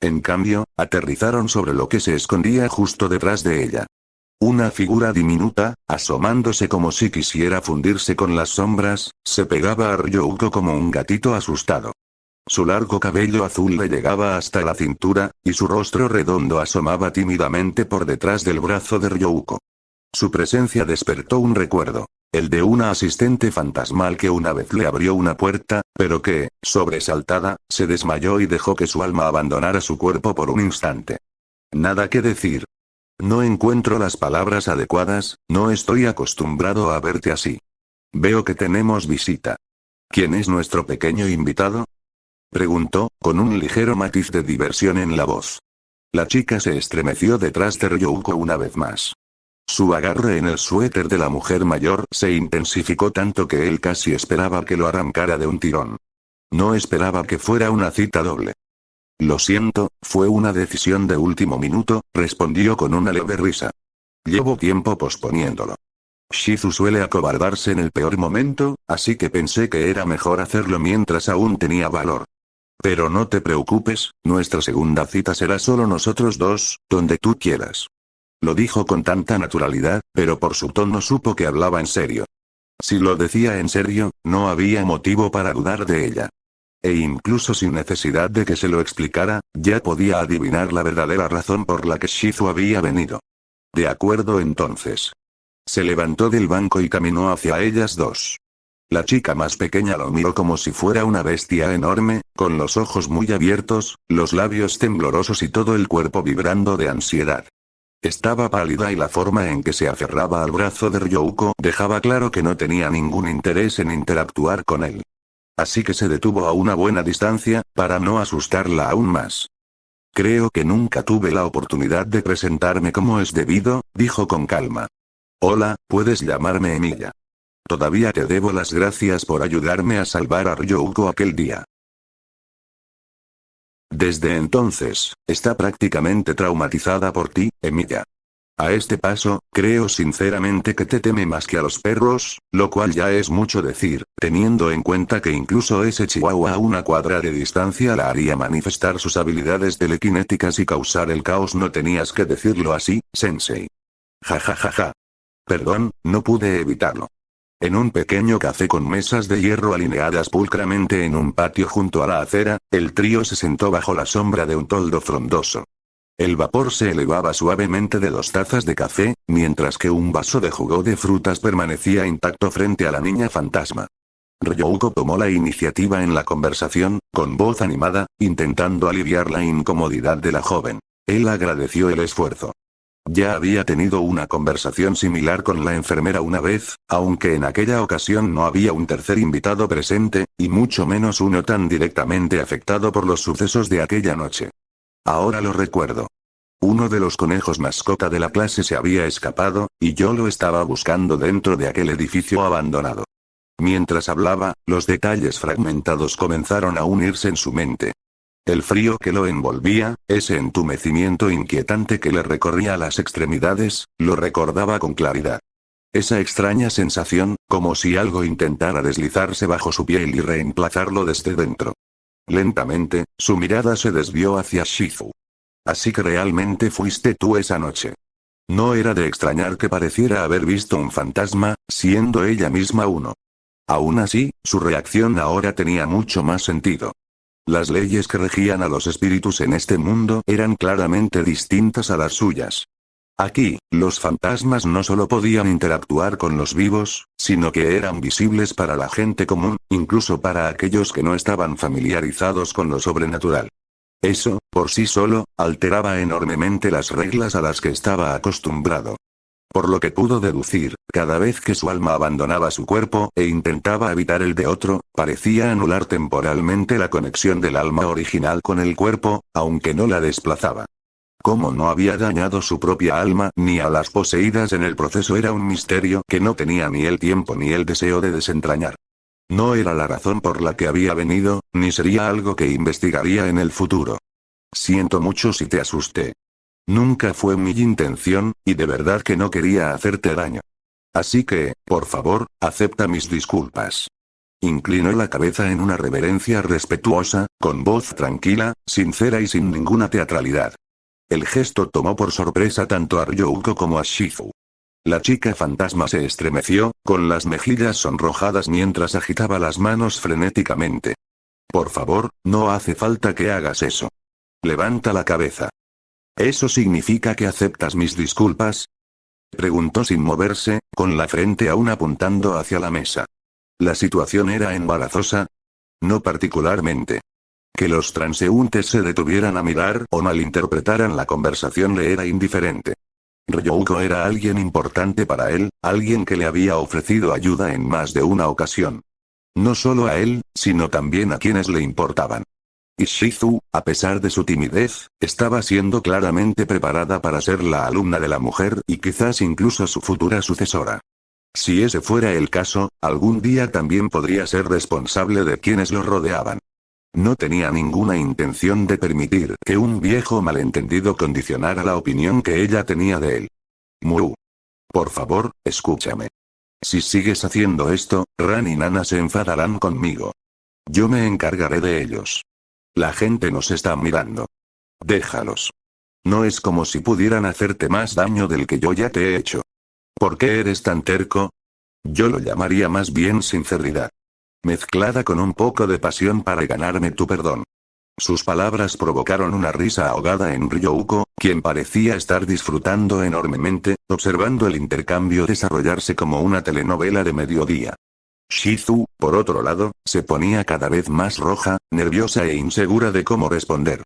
En cambio, aterrizaron sobre lo que se escondía justo detrás de ella. Una figura diminuta, asomándose como si quisiera fundirse con las sombras, se pegaba a Ryuko como un gatito asustado. Su largo cabello azul le llegaba hasta la cintura, y su rostro redondo asomaba tímidamente por detrás del brazo de Ryuko. Su presencia despertó un recuerdo, el de una asistente fantasmal que una vez le abrió una puerta, pero que, sobresaltada, se desmayó y dejó que su alma abandonara su cuerpo por un instante. Nada que decir. No encuentro las palabras adecuadas, no estoy acostumbrado a verte así. Veo que tenemos visita. ¿Quién es nuestro pequeño invitado?, preguntó, con un ligero matiz de diversión en la voz. La chica se estremeció detrás de Ryuko una vez más. Su agarre en el suéter de la mujer mayor se intensificó tanto que él casi esperaba que lo arrancara de un tirón. No esperaba que fuera una cita doble. Lo siento, fue una decisión de último minuto, respondió con una leve risa. Llevo tiempo posponiéndolo. Shizu suele acobardarse en el peor momento, así que pensé que era mejor hacerlo mientras aún tenía valor. Pero no te preocupes, nuestra segunda cita será solo nosotros dos, donde tú quieras. Lo dijo con tanta naturalidad, pero por su tono supo que hablaba en serio. Si lo decía en serio, no había motivo para dudar de ella. E incluso sin necesidad de que se lo explicara, ya podía adivinar la verdadera razón por la que Shizu había venido. De acuerdo entonces. Se levantó del banco y caminó hacia ellas dos. La chica más pequeña lo miró como si fuera una bestia enorme, con los ojos muy abiertos, los labios temblorosos y todo el cuerpo vibrando de ansiedad. Estaba pálida y la forma en que se aferraba al brazo de Ryouko dejaba claro que no tenía ningún interés en interactuar con él. Así que se detuvo a una buena distancia, para no asustarla aún más. Creo que nunca tuve la oportunidad de presentarme como es debido, dijo con calma. Hola, puedes llamarme Emilia. Todavía te debo las gracias por ayudarme a salvar a Ryouko aquel día. Desde entonces, está prácticamente traumatizada por ti, Emilia. A este paso, creo sinceramente que te teme más que a los perros, lo cual ya es mucho decir, teniendo en cuenta que incluso ese chihuahua a una cuadra de distancia la haría manifestar sus habilidades telequinéticas y causar el caos. No tenías que decirlo así, sensei. Ja ja ja ja. Perdón, no pude evitarlo. En un pequeño café con mesas de hierro alineadas pulcramente en un patio junto a la acera, el trío se sentó bajo la sombra de un toldo frondoso. El vapor se elevaba suavemente de 2 tazas de café, mientras que un vaso de jugo de frutas permanecía intacto frente a la niña fantasma. Ryouko tomó la iniciativa en la conversación, con voz animada, intentando aliviar la incomodidad de la joven. Él agradeció el esfuerzo. Ya había tenido una conversación similar con la enfermera una vez, aunque en aquella ocasión no había un tercer invitado presente, y mucho menos uno tan directamente afectado por los sucesos de aquella noche. Ahora lo recuerdo. Uno de los conejos mascota de la clase se había escapado, y yo lo estaba buscando dentro de aquel edificio abandonado. Mientras hablaba, los detalles fragmentados comenzaron a unirse en su mente. El frío que lo envolvía, ese entumecimiento inquietante que le recorría las extremidades, lo recordaba con claridad. Esa extraña sensación, como si algo intentara deslizarse bajo su piel y reemplazarlo desde dentro. Lentamente, su mirada se desvió hacia Shizu. Así que realmente fuiste tú esa noche. No era de extrañar que pareciera haber visto un fantasma, siendo ella misma uno. Aún así, su reacción ahora tenía mucho más sentido. Las leyes que regían a los espíritus en este mundo eran claramente distintas a las suyas. Aquí, los fantasmas no solo podían interactuar con los vivos, sino que eran visibles para la gente común, incluso para aquellos que no estaban familiarizados con lo sobrenatural. Eso, por sí solo, alteraba enormemente las reglas a las que estaba acostumbrado. Por lo que pudo deducir, cada vez que su alma abandonaba su cuerpo e intentaba evitar el de otro, parecía anular temporalmente la conexión del alma original con el cuerpo, aunque no la desplazaba. Cómo no había dañado su propia alma ni a las poseídas en el proceso era un misterio que no tenía ni el tiempo ni el deseo de desentrañar. No era la razón por la que había venido, ni sería algo que investigaría en el futuro. Siento mucho si te asusté. Nunca fue mi intención, y de verdad que no quería hacerte daño. Así que, por favor, acepta mis disculpas. Inclinó la cabeza en una reverencia respetuosa, con voz tranquila, sincera y sin ninguna teatralidad. El gesto tomó por sorpresa tanto a Ryouko como a Shizu. La chica fantasma se estremeció, con las mejillas sonrojadas mientras agitaba las manos frenéticamente. Por favor, no hace falta que hagas eso. Levanta la cabeza. ¿Eso significa que aceptas mis disculpas? Preguntó sin moverse, con la frente aún apuntando hacia la mesa. ¿La situación era embarazosa? No particularmente. Que los transeúntes se detuvieran a mirar o malinterpretaran la conversación le era indiferente. Ryouko era alguien importante para él, alguien que le había ofrecido ayuda en más de una ocasión. No solo a él, sino también a quienes le importaban. Y Shizu, a pesar de su timidez, estaba siendo claramente preparada para ser la alumna de la mujer y quizás incluso su futura sucesora. Si ese fuera el caso, algún día también podría ser responsable de quienes lo rodeaban. No tenía ninguna intención de permitir que un viejo malentendido condicionara la opinión que ella tenía de él. Mu. Por favor, escúchame. Si sigues haciendo esto, Ran y Nana se enfadarán conmigo. Yo me encargaré de ellos. La gente nos está mirando. Déjalos. No es como si pudieran hacerte más daño del que yo ya te he hecho. ¿Por qué eres tan terco? Yo lo llamaría más bien sinceridad. mezclada con un poco de pasión para ganarme tu perdón. Sus palabras provocaron una risa ahogada en Ryouko, quien parecía estar disfrutando enormemente, observando el intercambio desarrollarse como una telenovela de mediodía. Shizu, por otro lado, se ponía cada vez más roja, nerviosa e insegura de cómo responder.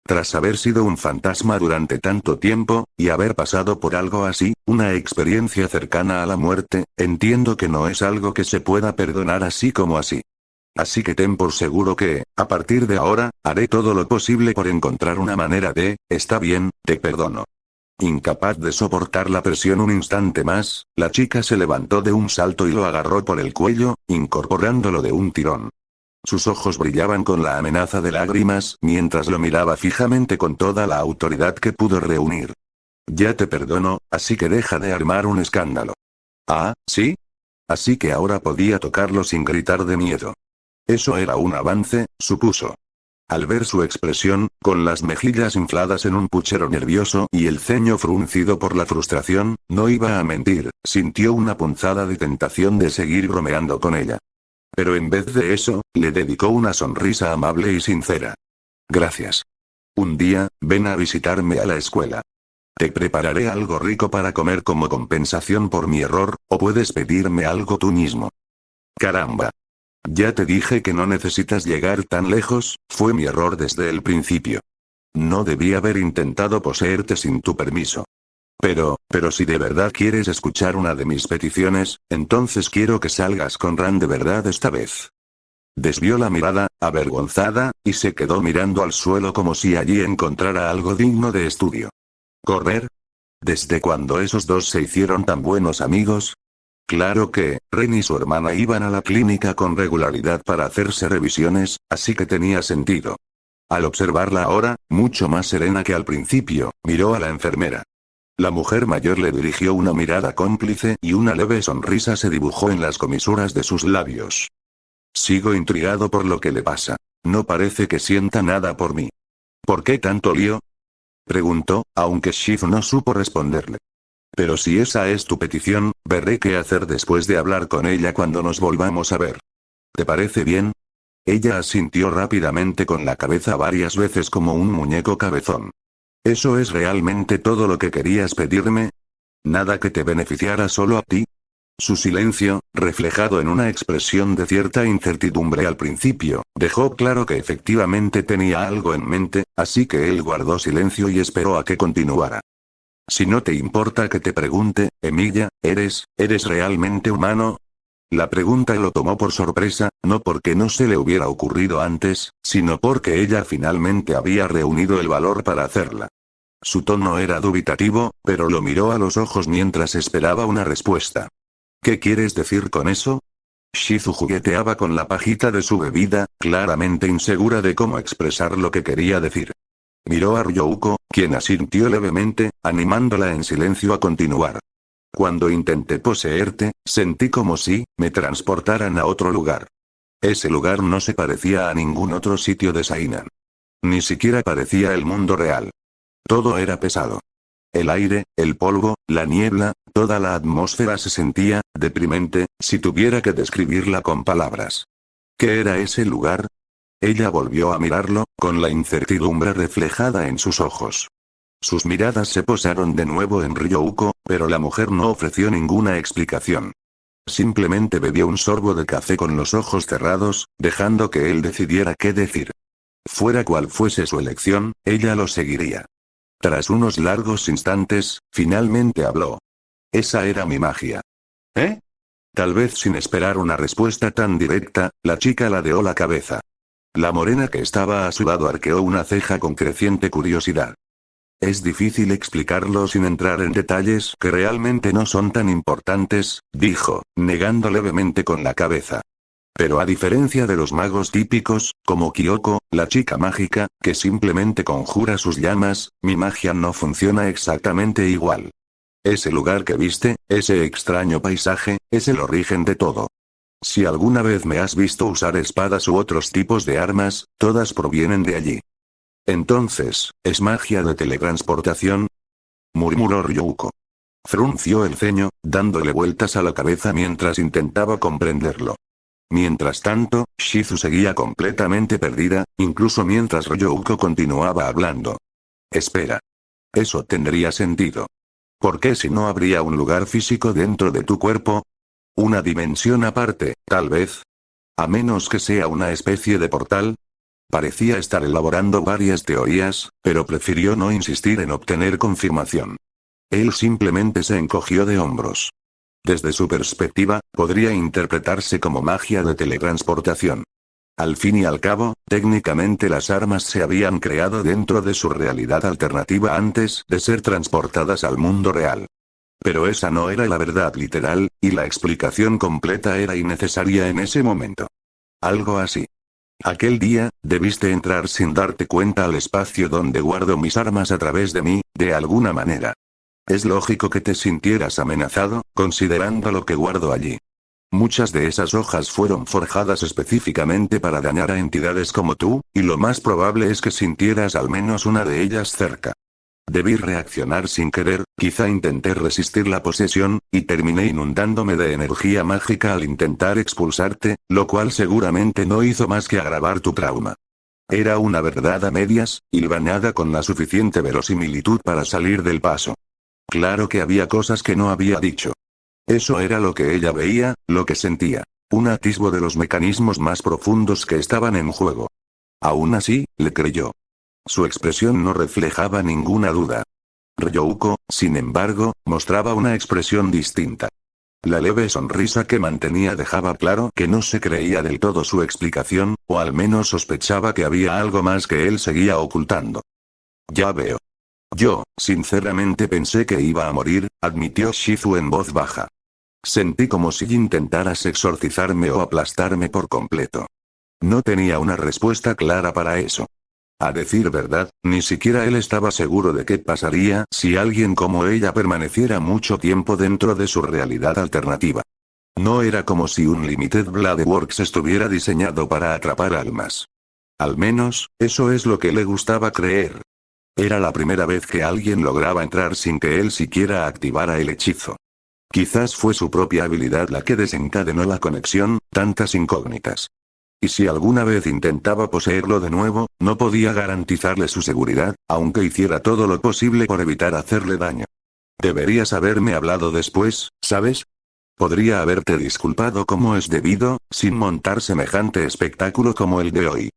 Tras haber sido un fantasma durante tanto tiempo, y haber pasado por algo así, una experiencia cercana a la muerte, entiendo que no es algo que se pueda perdonar así como así. Así que ten por seguro que, a partir de ahora, haré todo lo posible por encontrar una manera de, está bien, te perdono. Incapaz de soportar la presión un instante más, la chica se levantó de un salto y lo agarró por el cuello, incorporándolo de un tirón. Sus ojos brillaban con la amenaza de lágrimas, mientras lo miraba fijamente con toda la autoridad que pudo reunir. Ya te perdono, así que deja de armar un escándalo. Ah, ¿sí? Así que ahora podía tocarlo sin gritar de miedo. Eso era un avance, supuso. Al ver su expresión, con las mejillas infladas en un puchero nervioso y el ceño fruncido por la frustración, no iba a mentir, sintió una punzada de tentación de seguir bromeando con ella. Pero en vez de eso, le dedicó una sonrisa amable y sincera. Gracias. Un día, ven a visitarme a la escuela. Te prepararé algo rico para comer como compensación por mi error, o puedes pedirme algo tú mismo. Caramba. Ya te dije que no necesitas llegar tan lejos, fue mi error desde el principio. No debí haber intentado poseerte sin tu permiso. Pero si de verdad quieres escuchar una de mis peticiones, entonces quiero que salgas con Ran de verdad esta vez. Desvió la mirada, avergonzada, y se quedó mirando al suelo como si allí encontrara algo digno de estudio. ¿Correr? ¿Desde cuándo esos dos se hicieron tan buenos amigos? Claro que, Ren y su hermana iban a la clínica con regularidad para hacerse revisiones, así que tenía sentido. Al observarla ahora, mucho más serena que al principio, miró a la enfermera. La mujer mayor le dirigió una mirada cómplice y una leve sonrisa se dibujó en las comisuras de sus labios. Sigo intrigado por lo que le pasa. No parece que sienta nada por mí. ¿Por qué tanto lío? Preguntó, aunque Shizu no supo responderle. Pero si esa es tu petición, veré qué hacer después de hablar con ella cuando nos volvamos a ver. ¿Te parece bien? Ella asintió rápidamente con la cabeza varias veces como un muñeco cabezón. ¿Eso es realmente todo lo que querías pedirme? ¿Nada que te beneficiara solo a ti? Su silencio, reflejado en una expresión de cierta incertidumbre al principio, dejó claro que efectivamente tenía algo en mente, así que él guardó silencio y esperó a que continuara. Si no te importa que te pregunte, Emilia, ¿eres realmente humano? La pregunta lo tomó por sorpresa, no porque no se le hubiera ocurrido antes, sino porque ella finalmente había reunido el valor para hacerla. Su tono era dubitativo, pero lo miró a los ojos mientras esperaba una respuesta. ¿Qué quieres decir con eso? Shizu jugueteaba con la pajita de su bebida, claramente insegura de cómo expresar lo que quería decir. Miró a Ryouko, quien asintió levemente, animándola en silencio a continuar. Cuando intenté poseerte, sentí como si me transportaran a otro lugar. Ese lugar no se parecía a ningún otro sitio de Sainan. Ni siquiera parecía el mundo real. Todo era pesado. El aire, el polvo, la niebla, toda la atmósfera se sentía deprimente, si tuviera que describirla con palabras. ¿Qué era ese lugar? Ella volvió a mirarlo, con la incertidumbre reflejada en sus ojos. Sus miradas se posaron de nuevo en Ryouko, pero la mujer no ofreció ninguna explicación. Simplemente bebió un sorbo de café con los ojos cerrados, dejando que él decidiera qué decir. Fuera cual fuese su elección, ella lo seguiría. Tras unos largos instantes, finalmente habló. Esa era mi magia. ¿Eh? Tal vez sin esperar una respuesta tan directa, la chica ladeó la cabeza. La morena que estaba a su lado arqueó una ceja con creciente curiosidad. Es difícil explicarlo sin entrar en detalles que realmente no son tan importantes, dijo, negando levemente con la cabeza. Pero a diferencia de los magos típicos, como Kyoko, la chica mágica, que simplemente conjura sus llamas, mi magia no funciona exactamente igual. Ese lugar que viste, ese extraño paisaje, es el origen de todo. Si alguna vez me has visto usar espadas u otros tipos de armas, todas provienen de allí. Entonces, ¿es magia de teletransportación? Murmuró Ryouko. Frunció el ceño, dándole vueltas a la cabeza mientras intentaba comprenderlo. Mientras tanto, Shizu seguía completamente perdida, incluso mientras Ryouko continuaba hablando. Espera. Eso tendría sentido. ¿Por qué si no habría un lugar físico dentro de tu cuerpo? Una dimensión aparte, tal vez. A menos que sea una especie de portal. Parecía estar elaborando varias teorías, pero prefirió no insistir en obtener confirmación. Él simplemente se encogió de hombros. Desde su perspectiva, podría interpretarse como magia de teletransportación. Al fin y al cabo, técnicamente las armas se habían creado dentro de su realidad alternativa antes de ser transportadas al mundo real. Pero esa no era la verdad literal, y la explicación completa era innecesaria en ese momento. Algo así. Aquel día, debiste entrar sin darte cuenta al espacio donde guardo mis armas a través de mí, de alguna manera. Es lógico que te sintieras amenazado, considerando lo que guardo allí. Muchas de esas hojas fueron forjadas específicamente para dañar a entidades como tú, y lo más probable es que sintieras al menos una de ellas cerca. Debí reaccionar sin querer, quizá intenté resistir la posesión, y terminé inundándome de energía mágica al intentar expulsarte, lo cual seguramente no hizo más que agravar tu trauma. Era una verdad a medias, hilvanada con la suficiente verosimilitud para salir del paso. Claro que había cosas que no había dicho. Eso era lo que ella veía, lo que sentía. Un atisbo de los mecanismos más profundos que estaban en juego. Aún así, le creyó. Su expresión no reflejaba ninguna duda. Ryouko, sin embargo, mostraba una expresión distinta. La leve sonrisa que mantenía dejaba claro que no se creía del todo su explicación, o al menos sospechaba que había algo más que él seguía ocultando. Ya veo. Yo, sinceramente pensé que iba a morir, admitió Shizu en voz baja. Sentí como si intentaras exorcizarme o aplastarme por completo. No tenía una respuesta clara para eso. A decir verdad, ni siquiera él estaba seguro de qué pasaría si alguien como ella permaneciera mucho tiempo dentro de su realidad alternativa. No era como si un Limited Blade Works estuviera diseñado para atrapar almas. Al menos, eso es lo que le gustaba creer. Era la primera vez que alguien lograba entrar sin que él siquiera activara el hechizo. Quizás fue su propia habilidad la que desencadenó la conexión, tantas incógnitas. Y si alguna vez intentaba poseerlo de nuevo, no podía garantizarle su seguridad, aunque hiciera todo lo posible por evitar hacerle daño. Deberías haberme hablado después, ¿sabes? Podría haberte disculpado como es debido, sin montar semejante espectáculo como el de hoy.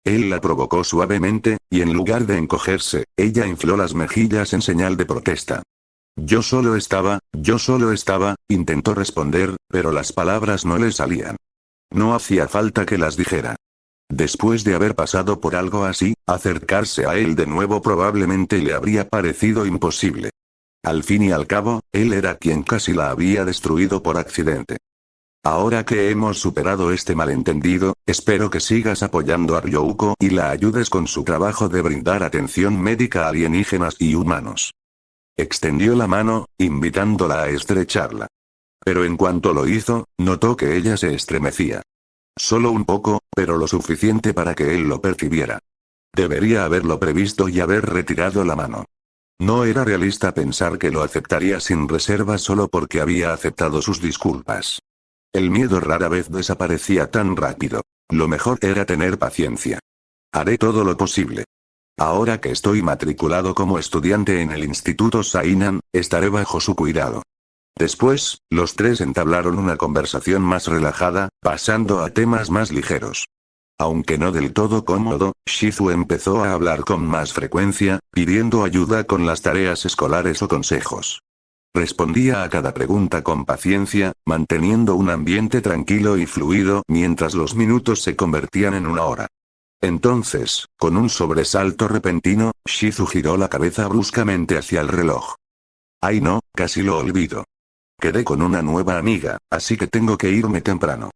Él la provocó suavemente, y en lugar de encogerse, ella infló las mejillas en señal de protesta. Yo solo estaba, intentó responder, pero las palabras no le salían. No hacía falta que las dijera. Después de haber pasado por algo así, acercarse a él de nuevo probablemente le habría parecido imposible. Al fin y al cabo, él era quien casi la había destruido por accidente. Ahora que hemos superado este malentendido, espero que sigas apoyando a Ryouko y la ayudes con su trabajo de brindar atención médica a alienígenas y humanos. Extendió la mano, invitándola a estrecharla. Pero en cuanto lo hizo, notó que ella se estremecía. Solo un poco, pero lo suficiente para que él lo percibiera. Debería haberlo previsto y haber retirado la mano. No era realista pensar que lo aceptaría sin reservas solo porque había aceptado sus disculpas. El miedo rara vez desaparecía tan rápido. Lo mejor era tener paciencia. Haré todo lo posible. Ahora que estoy matriculado como estudiante en el Instituto Sainan, estaré bajo su cuidado. Después, los tres entablaron una conversación más relajada, pasando a temas más ligeros. Aunque no del todo cómodo, Shizu empezó a hablar con más frecuencia, pidiendo ayuda con las tareas escolares o consejos. Respondía a cada pregunta con paciencia, manteniendo un ambiente tranquilo y fluido mientras los minutos se convertían en una hora. Entonces, con un sobresalto repentino, Shizu giró la cabeza bruscamente hacia el reloj. Ay no, casi lo olvido. Quedé con una nueva amiga, así que tengo que irme temprano.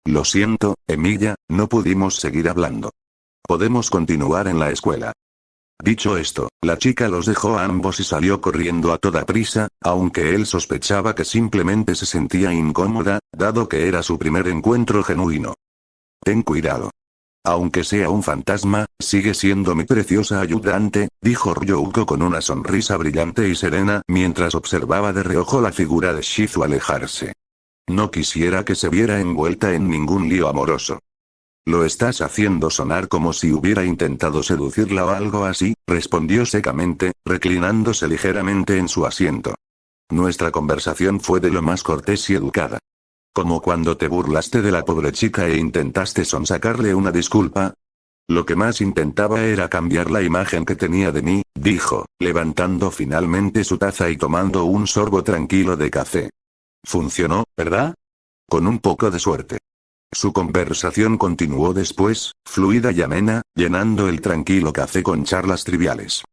Lo siento, Emilia, no pudimos seguir hablando. Podemos continuar en la escuela. Dicho esto, la chica los dejó a ambos y salió corriendo a toda prisa, aunque él sospechaba que simplemente se sentía incómoda, dado que era su primer encuentro genuino. Ten cuidado. Aunque sea un fantasma, sigue siendo mi preciosa ayudante, dijo Ryouko con una sonrisa brillante y serena mientras observaba de reojo la figura de Shizu alejarse. No quisiera que se viera envuelta en ningún lío amoroso. Lo estás haciendo sonar como si hubiera intentado seducirla o algo así, respondió secamente, reclinándose ligeramente en su asiento. Nuestra conversación fue de lo más cortés y educada. Como cuando te burlaste de la pobre chica e intentaste sonsacarle una disculpa. Lo que más intentaba era cambiar la imagen que tenía de mí, dijo, levantando finalmente su taza y tomando un sorbo tranquilo de café. Funcionó, ¿verdad? Con un poco de suerte. Su conversación continuó después, fluida y amena, llenando el tranquilo café con charlas triviales.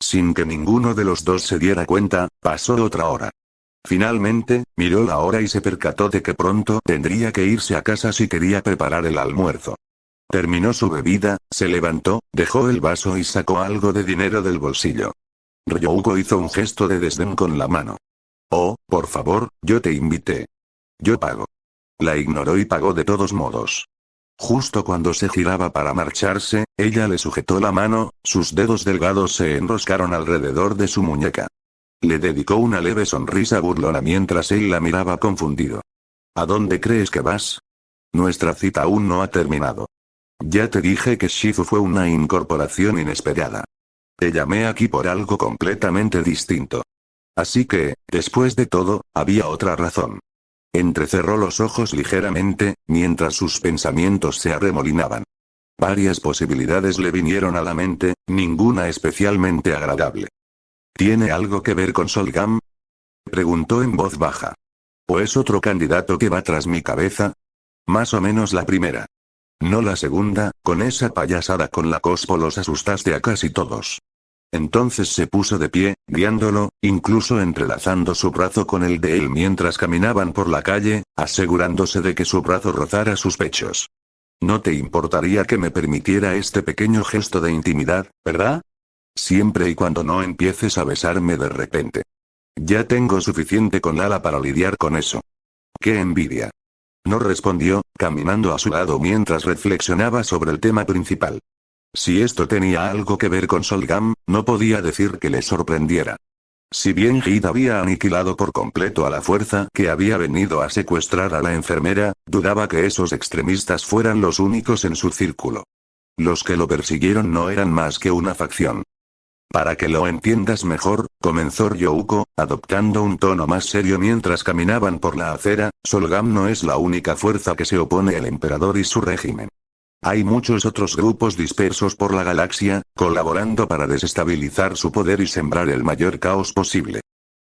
Sin que ninguno de los dos se diera cuenta, pasó otra hora. Finalmente, miró la hora y se percató de que pronto tendría que irse a casa si quería preparar el almuerzo. Terminó su bebida, se levantó, dejó el vaso y sacó algo de dinero del bolsillo. Ryouko hizo un gesto de desdén con la mano. Oh, por favor, yo te invité. Yo pago. La ignoró y pagó de todos modos. Justo cuando se giraba para marcharse, ella le sujetó la mano, sus dedos delgados se enroscaron alrededor de su muñeca. Le dedicó una leve sonrisa burlona mientras él la miraba confundido. ¿A dónde crees que vas? Nuestra cita aún no ha terminado. Ya te dije que Shizu fue una incorporación inesperada. Te llamé aquí por algo completamente distinto. Así que, después de todo, había otra razón. Entrecerró los ojos ligeramente, mientras sus pensamientos se arremolinaban. Varias posibilidades le vinieron a la mente, ninguna especialmente agradable. ¿Tiene algo que ver con Solgam? Preguntó en voz baja. ¿O es otro candidato que va tras mi cabeza? Más o menos la primera. No la segunda, con esa payasada con la cospo los asustaste a casi todos. Entonces se puso de pie, guiándolo, incluso entrelazando su brazo con el de él mientras caminaban por la calle, asegurándose de que su brazo rozara sus pechos. No te importaría que me permitiera este pequeño gesto de intimidad, ¿verdad? Siempre y cuando no empieces a besarme de repente. Ya tengo suficiente con Lala para lidiar con eso. ¡Qué envidia! No respondió, caminando a su lado mientras reflexionaba sobre el tema principal. Si esto tenía algo que ver con Solgam, no podía decir que le sorprendiera. Si bien Hid había aniquilado por completo a la fuerza que había venido a secuestrar a la enfermera, dudaba que esos extremistas fueran los únicos en su círculo. Los que lo persiguieron no eran más que una facción. Para que lo entiendas mejor, comenzó Ryouko, adoptando un tono más serio mientras caminaban por la acera, Solgam no es la única fuerza que se opone al emperador y su régimen. Hay muchos otros grupos dispersos por la galaxia, colaborando para desestabilizar su poder y sembrar el mayor caos posible.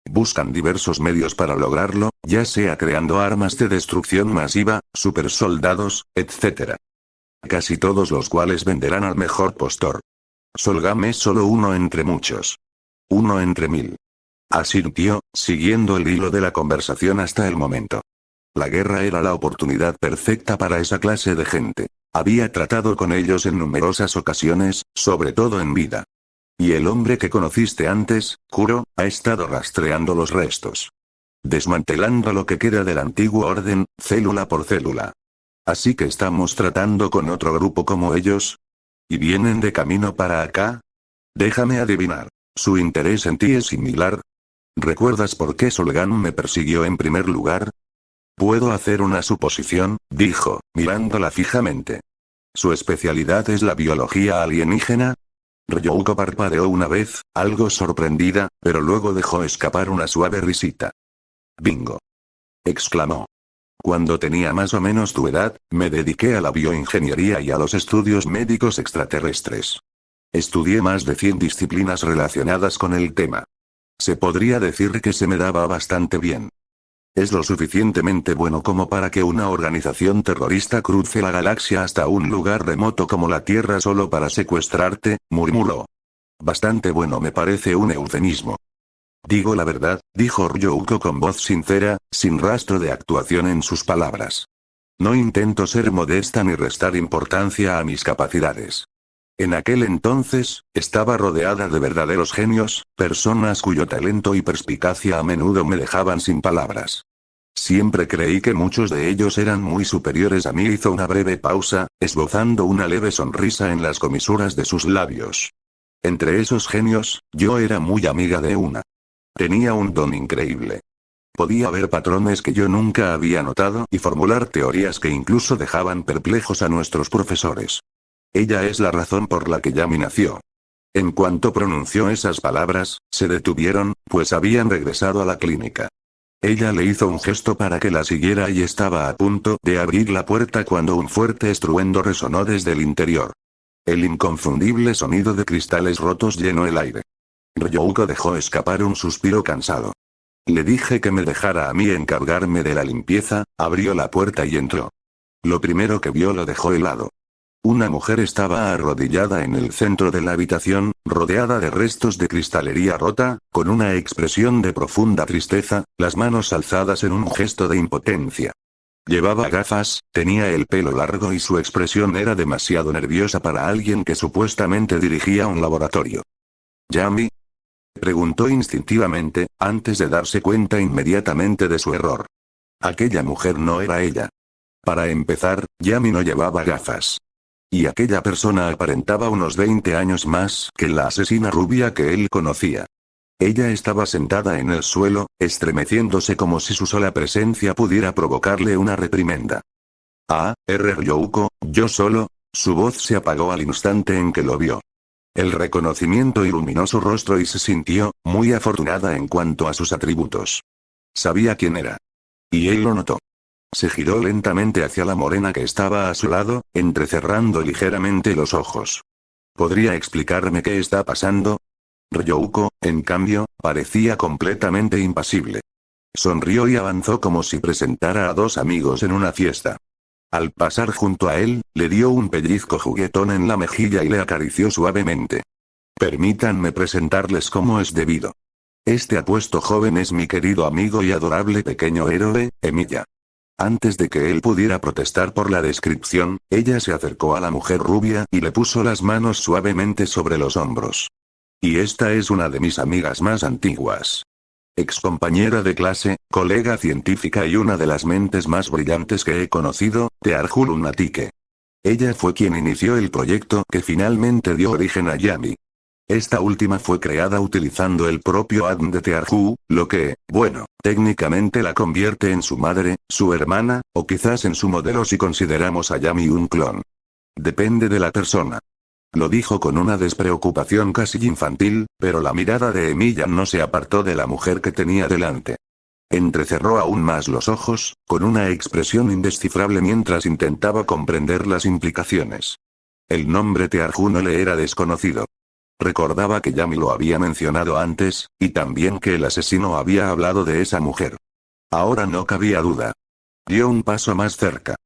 Buscan diversos medios para lograrlo, ya sea creando armas de destrucción masiva, supersoldados, etc. Casi todos los cuales venderán al mejor postor. Solgam es solo uno entre muchos. Uno entre 1000. Asintió, siguiendo el hilo de la conversación hasta el momento. La guerra era la oportunidad perfecta para esa clase de gente. Había tratado con ellos en numerosas ocasiones, sobre todo en vida. Y el hombre que conociste antes, Kuro, ha estado rastreando los restos. Desmantelando lo que queda del antiguo orden, célula por célula. Así que estamos tratando con otro grupo como ellos. ¿Y vienen de camino para acá? Déjame adivinar. ¿Su interés en ti es similar? ¿Recuerdas por qué Solgam me persiguió en primer lugar? Puedo hacer una suposición, dijo, mirándola fijamente. ¿Su especialidad es la biología alienígena? Ryouko parpadeó una vez, algo sorprendida, pero luego dejó escapar una suave risita. «Bingo», exclamó. Cuando tenía más o menos tu edad, me dediqué a la bioingeniería y a los estudios médicos extraterrestres. Estudié más de 100 disciplinas relacionadas con el tema. Se podría decir que se me daba bastante bien. Es lo suficientemente bueno como para que una organización terrorista cruce la galaxia hasta un lugar remoto como la Tierra solo para secuestrarte, murmuró. Bastante bueno me parece un eufemismo. Digo la verdad, dijo Ryouko con voz sincera, sin rastro de actuación en sus palabras. No intento ser modesta ni restar importancia a mis capacidades. En aquel entonces, estaba rodeada de verdaderos genios, personas cuyo talento y perspicacia a menudo me dejaban sin palabras. Siempre creí que muchos de ellos eran muy superiores a mí. Hizo una breve pausa, esbozando una leve sonrisa en las comisuras de sus labios. Entre esos genios, yo era muy amiga de una. Tenía un don increíble. Podía ver patrones que yo nunca había notado y formular teorías que incluso dejaban perplejos a nuestros profesores. Ella es la razón por la que Yami nació. En cuanto pronunció esas palabras, se detuvieron, pues habían regresado a la clínica. Ella le hizo un gesto para que la siguiera y estaba a punto de abrir la puerta cuando un fuerte estruendo resonó desde el interior. El inconfundible sonido de cristales rotos llenó el aire. Ryouko dejó escapar un suspiro cansado. Le dije que me dejara a mí encargarme de la limpieza, abrió la puerta y entró. Lo primero que vio lo dejó helado. Una mujer estaba arrodillada en el centro de la habitación, rodeada de restos de cristalería rota, con una expresión de profunda tristeza, las manos alzadas en un gesto de impotencia. Llevaba gafas, tenía el pelo largo y su expresión era demasiado nerviosa para alguien que supuestamente dirigía un laboratorio. ¿Yami? Preguntó instintivamente, antes de darse cuenta inmediatamente de su error. Aquella mujer no era ella. Para empezar, Yami no llevaba gafas. Y aquella persona aparentaba unos 20 años más que la asesina rubia que él conocía. Ella estaba sentada en el suelo, estremeciéndose como si su sola presencia pudiera provocarle una reprimenda. Ryouko, yo solo. Su voz se apagó al instante en que lo vio. El reconocimiento iluminó su rostro y se sintió muy afortunada en cuanto a sus atributos. Sabía quién era. Y él lo notó. Se giró lentamente hacia la morena que estaba a su lado, entrecerrando ligeramente los ojos. ¿Podría explicarme qué está pasando? Ryouko, en cambio, parecía completamente impasible. Sonrió y avanzó como si presentara a dos amigos en una fiesta. Al pasar junto a él, le dio un pellizco juguetón en la mejilla y le acarició suavemente. Permítanme presentarles como es debido. Este apuesto joven es mi querido amigo y adorable pequeño héroe, Emilia. Antes de que él pudiera protestar por la descripción, ella se acercó a la mujer rubia y le puso las manos suavemente sobre los hombros. Y esta es una de mis amigas más antiguas. Excompañera de clase, colega científica y una de las mentes más brillantes que he conocido, Tearju Lunatike. Ella fue quien inició el proyecto que finalmente dio origen a Yami. Esta última fue creada utilizando el propio ADN de Tearju, lo que, bueno, técnicamente la convierte en su madre, su hermana, o quizás en su modelo si consideramos a Yami un clon. Depende de la persona. Lo dijo con una despreocupación casi infantil, pero la mirada de Emilia no se apartó de la mujer que tenía delante. Entrecerró aún más los ojos, con una expresión indescifrable mientras intentaba comprender las implicaciones. El nombre Tearju no le era desconocido. Recordaba que Yami lo había mencionado antes, y también que el asesino había hablado de esa mujer. Ahora no cabía duda. Dio un paso más cerca.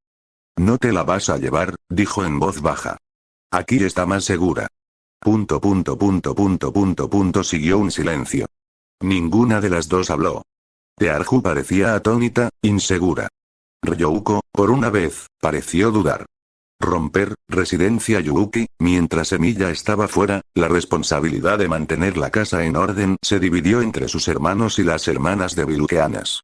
No te la vas a llevar, dijo en voz baja. Aquí está más segura. Siguió un silencio. Ninguna de las dos habló. Tearju parecía atónita, insegura. Ryouko, por una vez, pareció dudar. Romper, residencia Yuuki, mientras Emilia estaba fuera, la responsabilidad de mantener la casa en orden se dividió entre sus hermanos y las hermanas de Vilkeanas.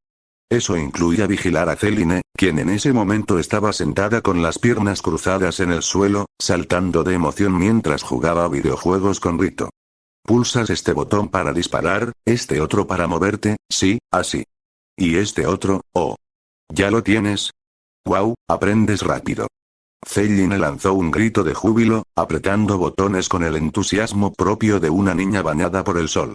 Eso incluía vigilar a Celine, quien en ese momento estaba sentada con las piernas cruzadas en el suelo, saltando de emoción mientras jugaba videojuegos con Rito. Pulsas este botón para disparar, este otro para moverte, sí, así. Y este otro, oh. ¿Ya lo tienes? ¡Wow! Aprendes rápido. Celine lanzó un grito de júbilo, apretando botones con el entusiasmo propio de una niña bañada por el sol.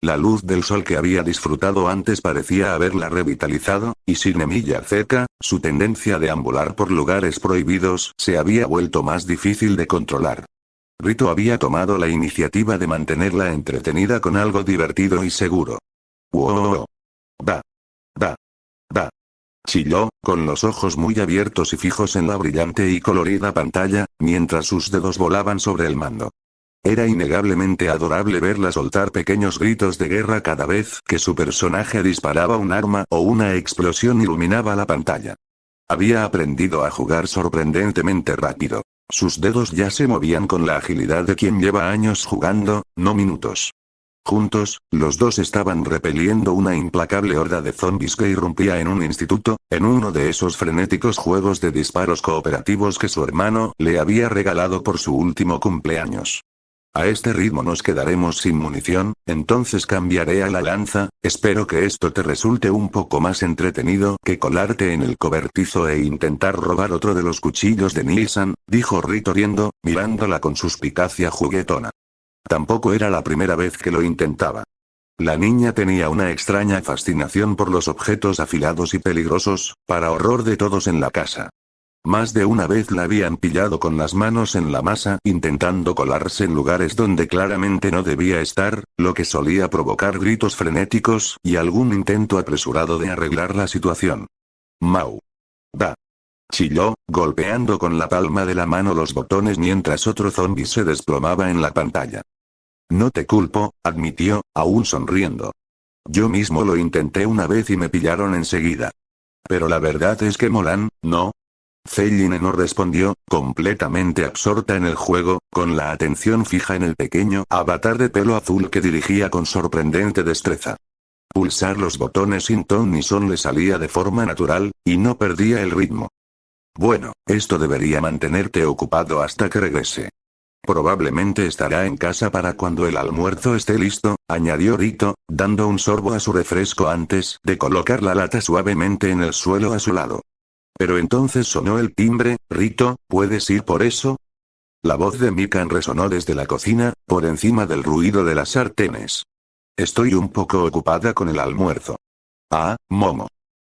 La luz del sol que había disfrutado antes parecía haberla revitalizado, y sin Emilia cerca, su tendencia de ambular por lugares prohibidos se había vuelto más difícil de controlar. Rito había tomado la iniciativa de mantenerla entretenida con algo divertido y seguro. ¡Wow! ¡Va! ¡Va! ¡Va! Chilló, con los ojos muy abiertos y fijos en la brillante y colorida pantalla, mientras sus dedos volaban sobre el mando. Era innegablemente adorable verla soltar pequeños gritos de guerra cada vez que su personaje disparaba un arma o una explosión iluminaba la pantalla. Había aprendido a jugar sorprendentemente rápido. Sus dedos ya se movían con la agilidad de quien lleva años jugando, no minutos. Juntos, los dos estaban repeliendo una implacable horda de zombies que irrumpía en un instituto, en uno de esos frenéticos juegos de disparos cooperativos que su hermano le había regalado por su último cumpleaños. A este ritmo nos quedaremos sin munición, entonces cambiaré a la lanza. Espero que esto te resulte un poco más entretenido que colarte en el cobertizo e intentar robar otro de los cuchillos de Nielsen, dijo Rito riendo, mirándola con suspicacia juguetona. Tampoco era la primera vez que lo intentaba. La niña tenía una extraña fascinación por los objetos afilados y peligrosos, para horror de todos en la casa. Más de una vez la habían pillado con las manos en la masa intentando colarse en lugares donde claramente no debía estar, lo que solía provocar gritos frenéticos y algún intento apresurado de arreglar la situación. Mau. Da. Chilló, golpeando con la palma de la mano los botones mientras otro zombi se desplomaba en la pantalla. No te culpo, admitió, aún sonriendo. Yo mismo lo intenté una vez y me pillaron enseguida. Pero la verdad es que molan, ¿no? Celline no respondió, completamente absorta en el juego, con la atención fija en el pequeño avatar de pelo azul que dirigía con sorprendente destreza. Pulsar los botones sin ton ni son le salía de forma natural, y no perdía el ritmo. Bueno, esto debería mantenerte ocupado hasta que regrese. Probablemente estará en casa para cuando el almuerzo esté listo, añadió Rito, dando un sorbo a su refresco antes de colocar la lata suavemente en el suelo a su lado. Pero entonces sonó el timbre. Rito, ¿puedes ir por eso? La voz de Mikan resonó desde la cocina, por encima del ruido de las sartenes. Estoy un poco ocupada con el almuerzo. Ah, Momo.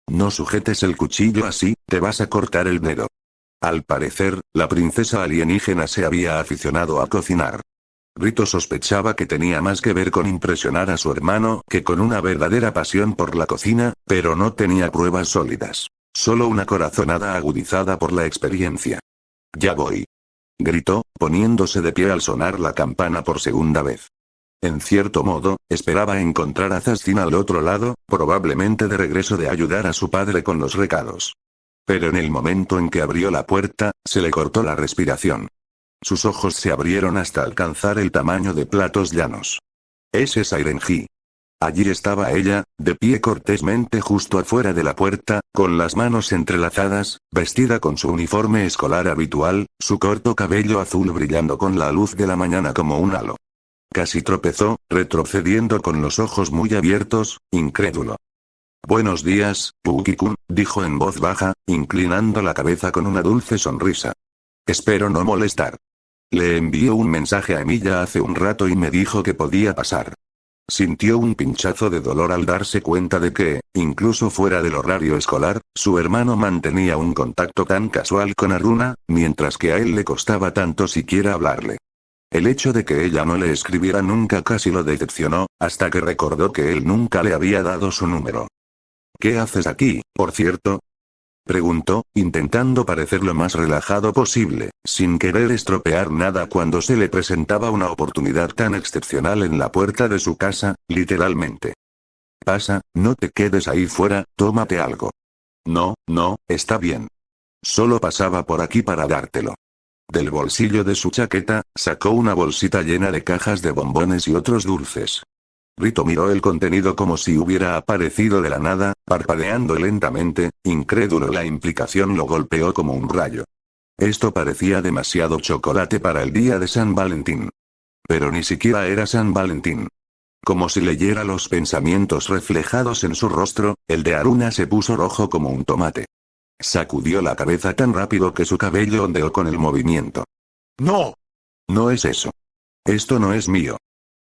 No sujetes el cuchillo así, te vas a cortar el dedo. Al parecer, la princesa alienígena se había aficionado a cocinar. Rito sospechaba que tenía más que ver con impresionar a su hermano que con una verdadera pasión por la cocina, pero no tenía pruebas sólidas. Solo una corazonada agudizada por la experiencia. Ya voy. Gritó, poniéndose de pie al sonar la campana por segunda vez. En cierto modo, esperaba encontrar a Zastin al otro lado, probablemente de regreso de ayudar a su padre con los recados. Pero en el momento en que abrió la puerta, se le cortó la respiración. Sus ojos se abrieron hasta alcanzar el tamaño de platos llanos. Ese Sairenji. Allí estaba ella, de pie cortésmente justo afuera de la puerta, con las manos entrelazadas, vestida con su uniforme escolar habitual, su corto cabello azul brillando con la luz de la mañana como un halo. Casi tropezó, retrocediendo con los ojos muy abiertos, incrédulo. Buenos días, Puki-kun, dijo en voz baja, inclinando la cabeza con una dulce sonrisa. Espero no molestar. Le envié un mensaje a Emilia hace un rato y me dijo que podía pasar. Sintió un pinchazo de dolor al darse cuenta de que, incluso fuera del horario escolar, su hermano mantenía un contacto tan casual con Aruna, mientras que a él le costaba tanto siquiera hablarle. El hecho de que ella no le escribiera nunca casi lo decepcionó, hasta que recordó que él nunca le había dado su número. ¿Qué haces aquí, por cierto? Preguntó, intentando parecer lo más relajado posible, sin querer estropear nada cuando se le presentaba una oportunidad tan excepcional en la puerta de su casa, literalmente. Pasa, no te quedes ahí fuera, tómate algo. No, está bien. Solo pasaba por aquí para dártelo. Del bolsillo de su chaqueta, sacó una bolsita llena de cajas de bombones y otros dulces. Rito miró el contenido como si hubiera aparecido de la nada, parpadeando lentamente, incrédulo. La implicación lo golpeó como un rayo. Esto parecía demasiado chocolate para el día de San Valentín. Pero ni siquiera era San Valentín. Como si leyera los pensamientos reflejados en su rostro, el de Aruna se puso rojo como un tomate. Sacudió la cabeza tan rápido que su cabello ondeó con el movimiento. ¡No! No es eso. Esto no es mío.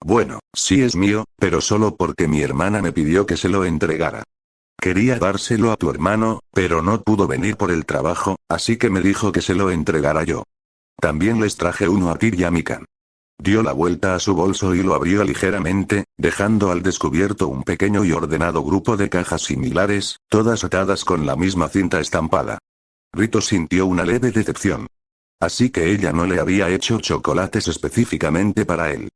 Bueno, sí es mío, pero solo porque mi hermana me pidió que se lo entregara. Quería dárselo a tu hermano, pero no pudo venir por el trabajo, así que me dijo que se lo entregara yo. También les traje uno a ti y a Mikan. Dio la vuelta a su bolso y lo abrió ligeramente, dejando al descubierto un pequeño y ordenado grupo de cajas similares, todas atadas con la misma cinta estampada. Rito sintió una leve decepción. Así que ella no le había hecho chocolates específicamente para él.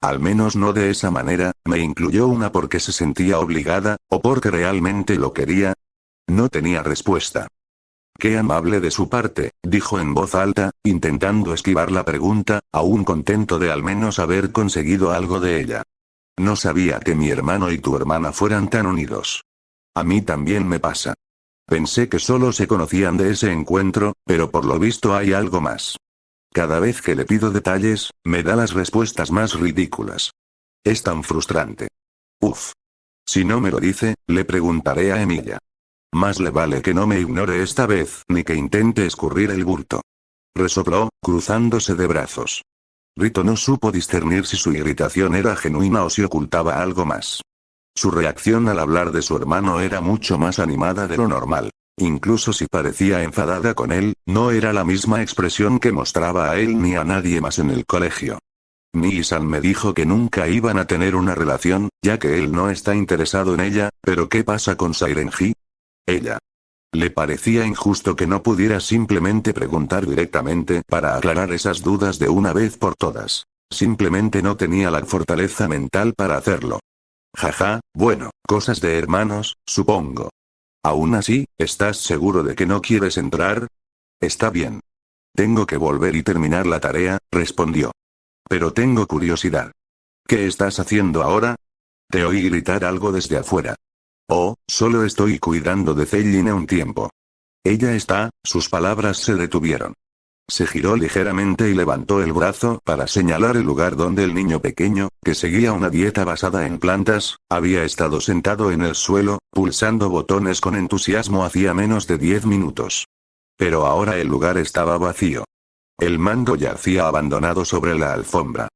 Al menos no de esa manera, me incluyó una porque se sentía obligada, o porque realmente lo quería. No tenía respuesta. Qué amable de su parte, dijo en voz alta, intentando esquivar la pregunta, aún contento de al menos haber conseguido algo de ella. No sabía que mi hermano y tu hermana fueran tan unidos. A mí también me pasa. Pensé que solo se conocían de ese encuentro, pero por lo visto hay algo más. Cada vez que le pido detalles, me da las respuestas más ridículas. Es tan frustrante. Uf. Si no me lo dice, le preguntaré a Emilia. Más le vale que no me ignore esta vez, ni que intente escurrir el bulto. Resopló, cruzándose de brazos. Rito no supo discernir si su irritación era genuina o si ocultaba algo más. Su reacción al hablar de su hermano era mucho más animada de lo normal. Incluso si parecía enfadada con él, no era la misma expresión que mostraba a él ni a nadie más en el colegio. Mii-san me dijo que nunca iban a tener una relación, ya que él no está interesado en ella, pero ¿qué pasa con Sairenji? Ella. Le parecía injusto que no pudiera simplemente preguntar directamente para aclarar esas dudas de una vez por todas. Simplemente no tenía la fortaleza mental para hacerlo. Jaja, bueno, cosas de hermanos, supongo. Aún así, ¿estás seguro de que no quieres entrar? Está bien. Tengo que volver y terminar la tarea, respondió. Pero tengo curiosidad. ¿Qué estás haciendo ahora? Te oí gritar algo desde afuera. Oh, solo estoy cuidando de Celline un tiempo. Ella está, sus palabras se detuvieron. Se giró ligeramente y levantó el brazo para señalar el lugar donde el niño pequeño, que seguía una dieta basada en plantas, había estado sentado en el suelo, pulsando botones con entusiasmo hacía menos de 10 minutos. Pero ahora el lugar estaba vacío. El mando yacía abandonado sobre la alfombra.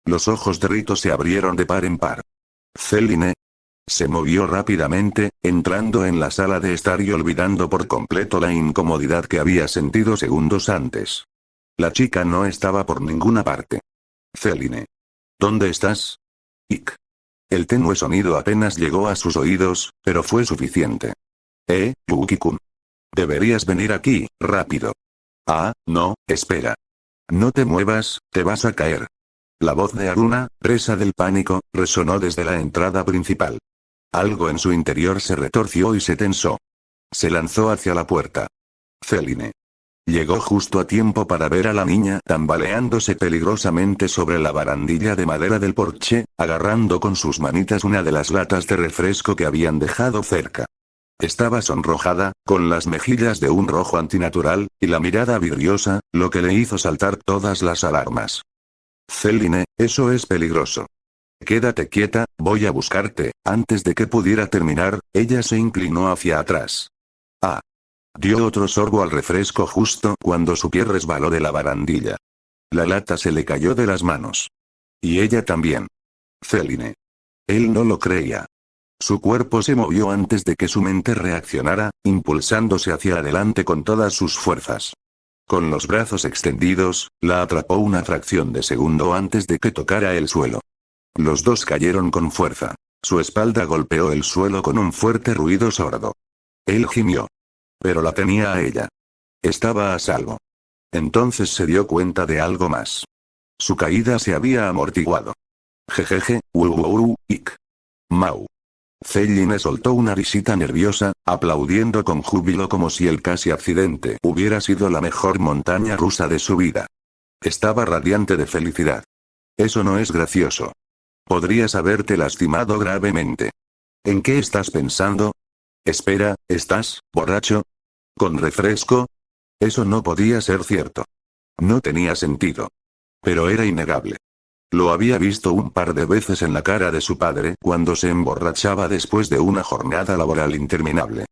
Los ojos de Rito se abrieron de par en par. Celine. Se movió rápidamente, entrando en la sala de estar y olvidando por completo la incomodidad que había sentido segundos antes. La chica no estaba por ninguna parte. Celine. ¿Dónde estás? Ik. El tenue sonido apenas llegó a sus oídos, pero fue suficiente. Yuki-kun. Deberías venir aquí, rápido. Ah, no, espera. No te muevas, te vas a caer. La voz de Aruna, presa del pánico, resonó desde la entrada principal. Algo en su interior se retorció y se tensó. Se lanzó hacia la puerta. Celine. Llegó justo a tiempo para ver a la niña tambaleándose peligrosamente sobre la barandilla de madera del porche, agarrando con sus manitas una de las latas de refresco que habían dejado cerca. Estaba sonrojada, con las mejillas de un rojo antinatural, y la mirada vidriosa, lo que le hizo saltar todas las alarmas. Celine, eso es peligroso. Quédate quieta, voy a buscarte. Antes de que pudiera terminar, ella se inclinó hacia atrás. Ah. Dio otro sorbo al refresco justo cuando su pie resbaló de la barandilla. La lata se le cayó de las manos. Y ella también. Celine. Él no lo creía. Su cuerpo se movió antes de que su mente reaccionara, impulsándose hacia adelante con todas sus fuerzas. Con los brazos extendidos, la atrapó una fracción de segundo antes de que tocara el suelo. Los dos cayeron con fuerza. Su espalda golpeó el suelo con un fuerte ruido sordo. Él gimió. Pero la tenía a ella. Estaba a salvo. Entonces se dio cuenta de algo más. Su caída se había amortiguado. Jejeje, ik. Mau. Celine soltó una risita nerviosa, aplaudiendo con júbilo como si el casi accidente hubiera sido la mejor montaña rusa de su vida. Estaba radiante de felicidad. Eso no es gracioso. Podrías haberte lastimado gravemente. ¿En qué estás pensando? Espera, ¿estás borracho? ¿Con refresco? Eso no podía ser cierto. No tenía sentido. Pero era innegable. Lo había visto un par de veces en la cara de su padre cuando se emborrachaba después de una jornada laboral interminable.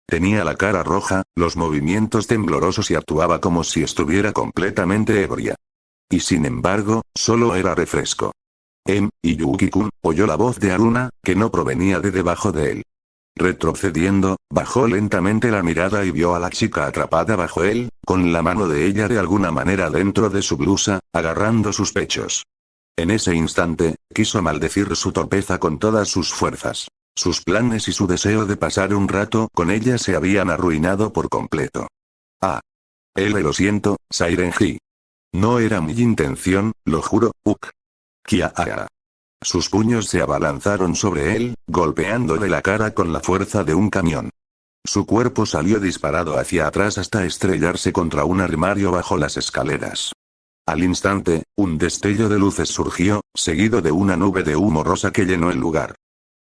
Tenía la cara roja, los movimientos temblorosos y actuaba como si estuviera completamente ebria. Y sin embargo, solo era refresco. Y Yuki-kun, oyó la voz de Aruna, que no provenía de debajo de él. Retrocediendo, bajó lentamente la mirada y vio a la chica atrapada bajo él, con la mano de ella de alguna manera dentro de su blusa, agarrando sus pechos. En ese instante, quiso maldecir su torpeza con todas sus fuerzas. Sus planes y su deseo de pasar un rato con ella se habían arruinado por completo. Ah. Lo siento, Sairenji. No era mi intención, lo juro, Kia-a. Sus puños se abalanzaron sobre él, golpeándole la cara con la fuerza de un camión. Su cuerpo salió disparado hacia atrás hasta estrellarse contra un armario bajo las escaleras. Al instante, un destello de luces surgió, seguido de una nube de humo rosa que llenó el lugar.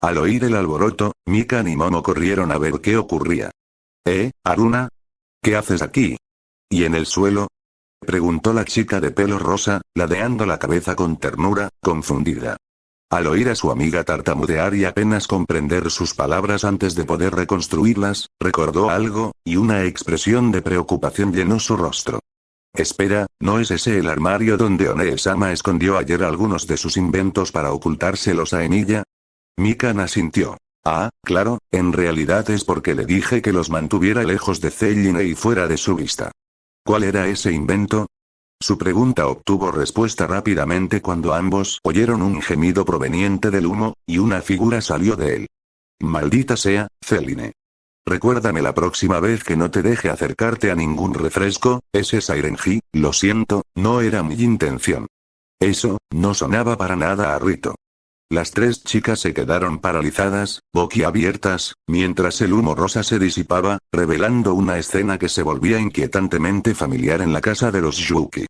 Al oír el alboroto, Mika y Momo corrieron a ver qué ocurría. Aruna? ¿Qué haces aquí? ¿Y en el suelo? Preguntó la chica de pelo rosa, ladeando la cabeza con ternura, confundida. Al oír a su amiga tartamudear y apenas comprender sus palabras antes de poder reconstruirlas, recordó algo, y una expresión de preocupación llenó su rostro. Espera, ¿no es ese el armario donde One-sama escondió ayer algunos de sus inventos para ocultárselos a Emilia? Mikan asintió. Ah, claro, en realidad es porque le dije que los mantuviera lejos de Zelline y fuera de su vista. ¿Cuál era ese invento? Su pregunta obtuvo respuesta rápidamente cuando ambos oyeron un gemido proveniente del humo, y una figura salió de él. Maldita sea, Zelline. Recuérdame la próxima vez que no te deje acercarte a ningún refresco, ese Sairenji, lo siento, no era mi intención. Eso, no sonaba para nada a rito. Las tres chicas se quedaron paralizadas, boquiabiertas, mientras el humo rosa se disipaba, revelando una escena que se volvía inquietantemente familiar en la casa de los Yuki.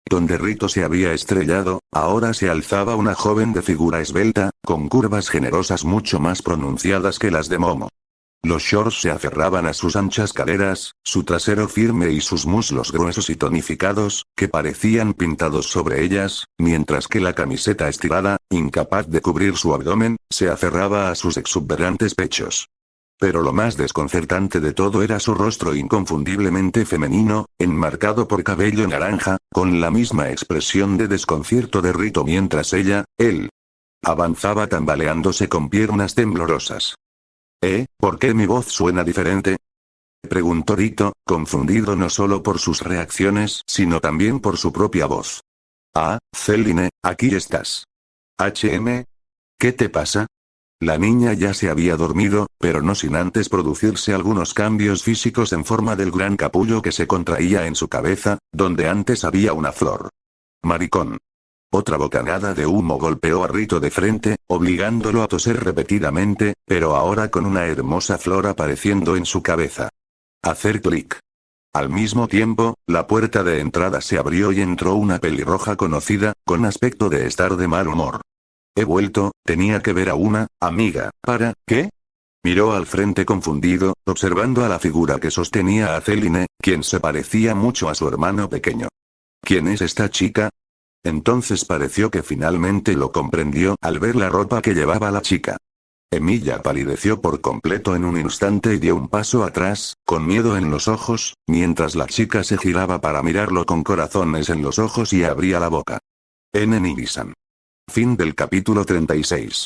Donde Rito se había estrellado, ahora se alzaba una joven de figura esbelta, con curvas generosas mucho más pronunciadas que las de Momo. Los shorts se aferraban a sus anchas caderas, su trasero firme y sus muslos gruesos y tonificados, que parecían pintados sobre ellas, mientras que la camiseta estirada, incapaz de cubrir su abdomen, se aferraba a sus exuberantes pechos. Pero lo más desconcertante de todo era su rostro inconfundiblemente femenino, enmarcado por cabello naranja, con la misma expresión de desconcierto de Rito mientras él, avanzaba tambaleándose con piernas temblorosas. ¿Por qué mi voz suena diferente? Preguntó Rito, confundido no solo por sus reacciones, sino también por su propia voz. Ah, Zelline, aquí estás. ¿Qué te pasa? La niña ya se había dormido, pero no sin antes producirse algunos cambios físicos en forma del gran capullo que se contraía en su cabeza, donde antes había una flor. Maricón. Otra bocanada de humo golpeó a Rito de frente, obligándolo a toser repetidamente, pero ahora con una hermosa flor apareciendo en su cabeza. Hacer clic. Al mismo tiempo, la puerta de entrada se abrió y entró una pelirroja conocida, con aspecto de estar de mal humor. He vuelto, tenía que ver a una amiga, ¿para qué? Miró al frente confundido, observando a la figura que sostenía a Zelline, quien se parecía mucho a su hermano pequeño. ¿Quién es esta chica? Entonces pareció que finalmente lo comprendió al ver la ropa que llevaba la chica. Emilia palideció por completo en un instante y dio un paso atrás, con miedo en los ojos, mientras la chica se giraba para mirarlo con corazones en los ojos y abría la boca. Nini-san. Fin del capítulo 36.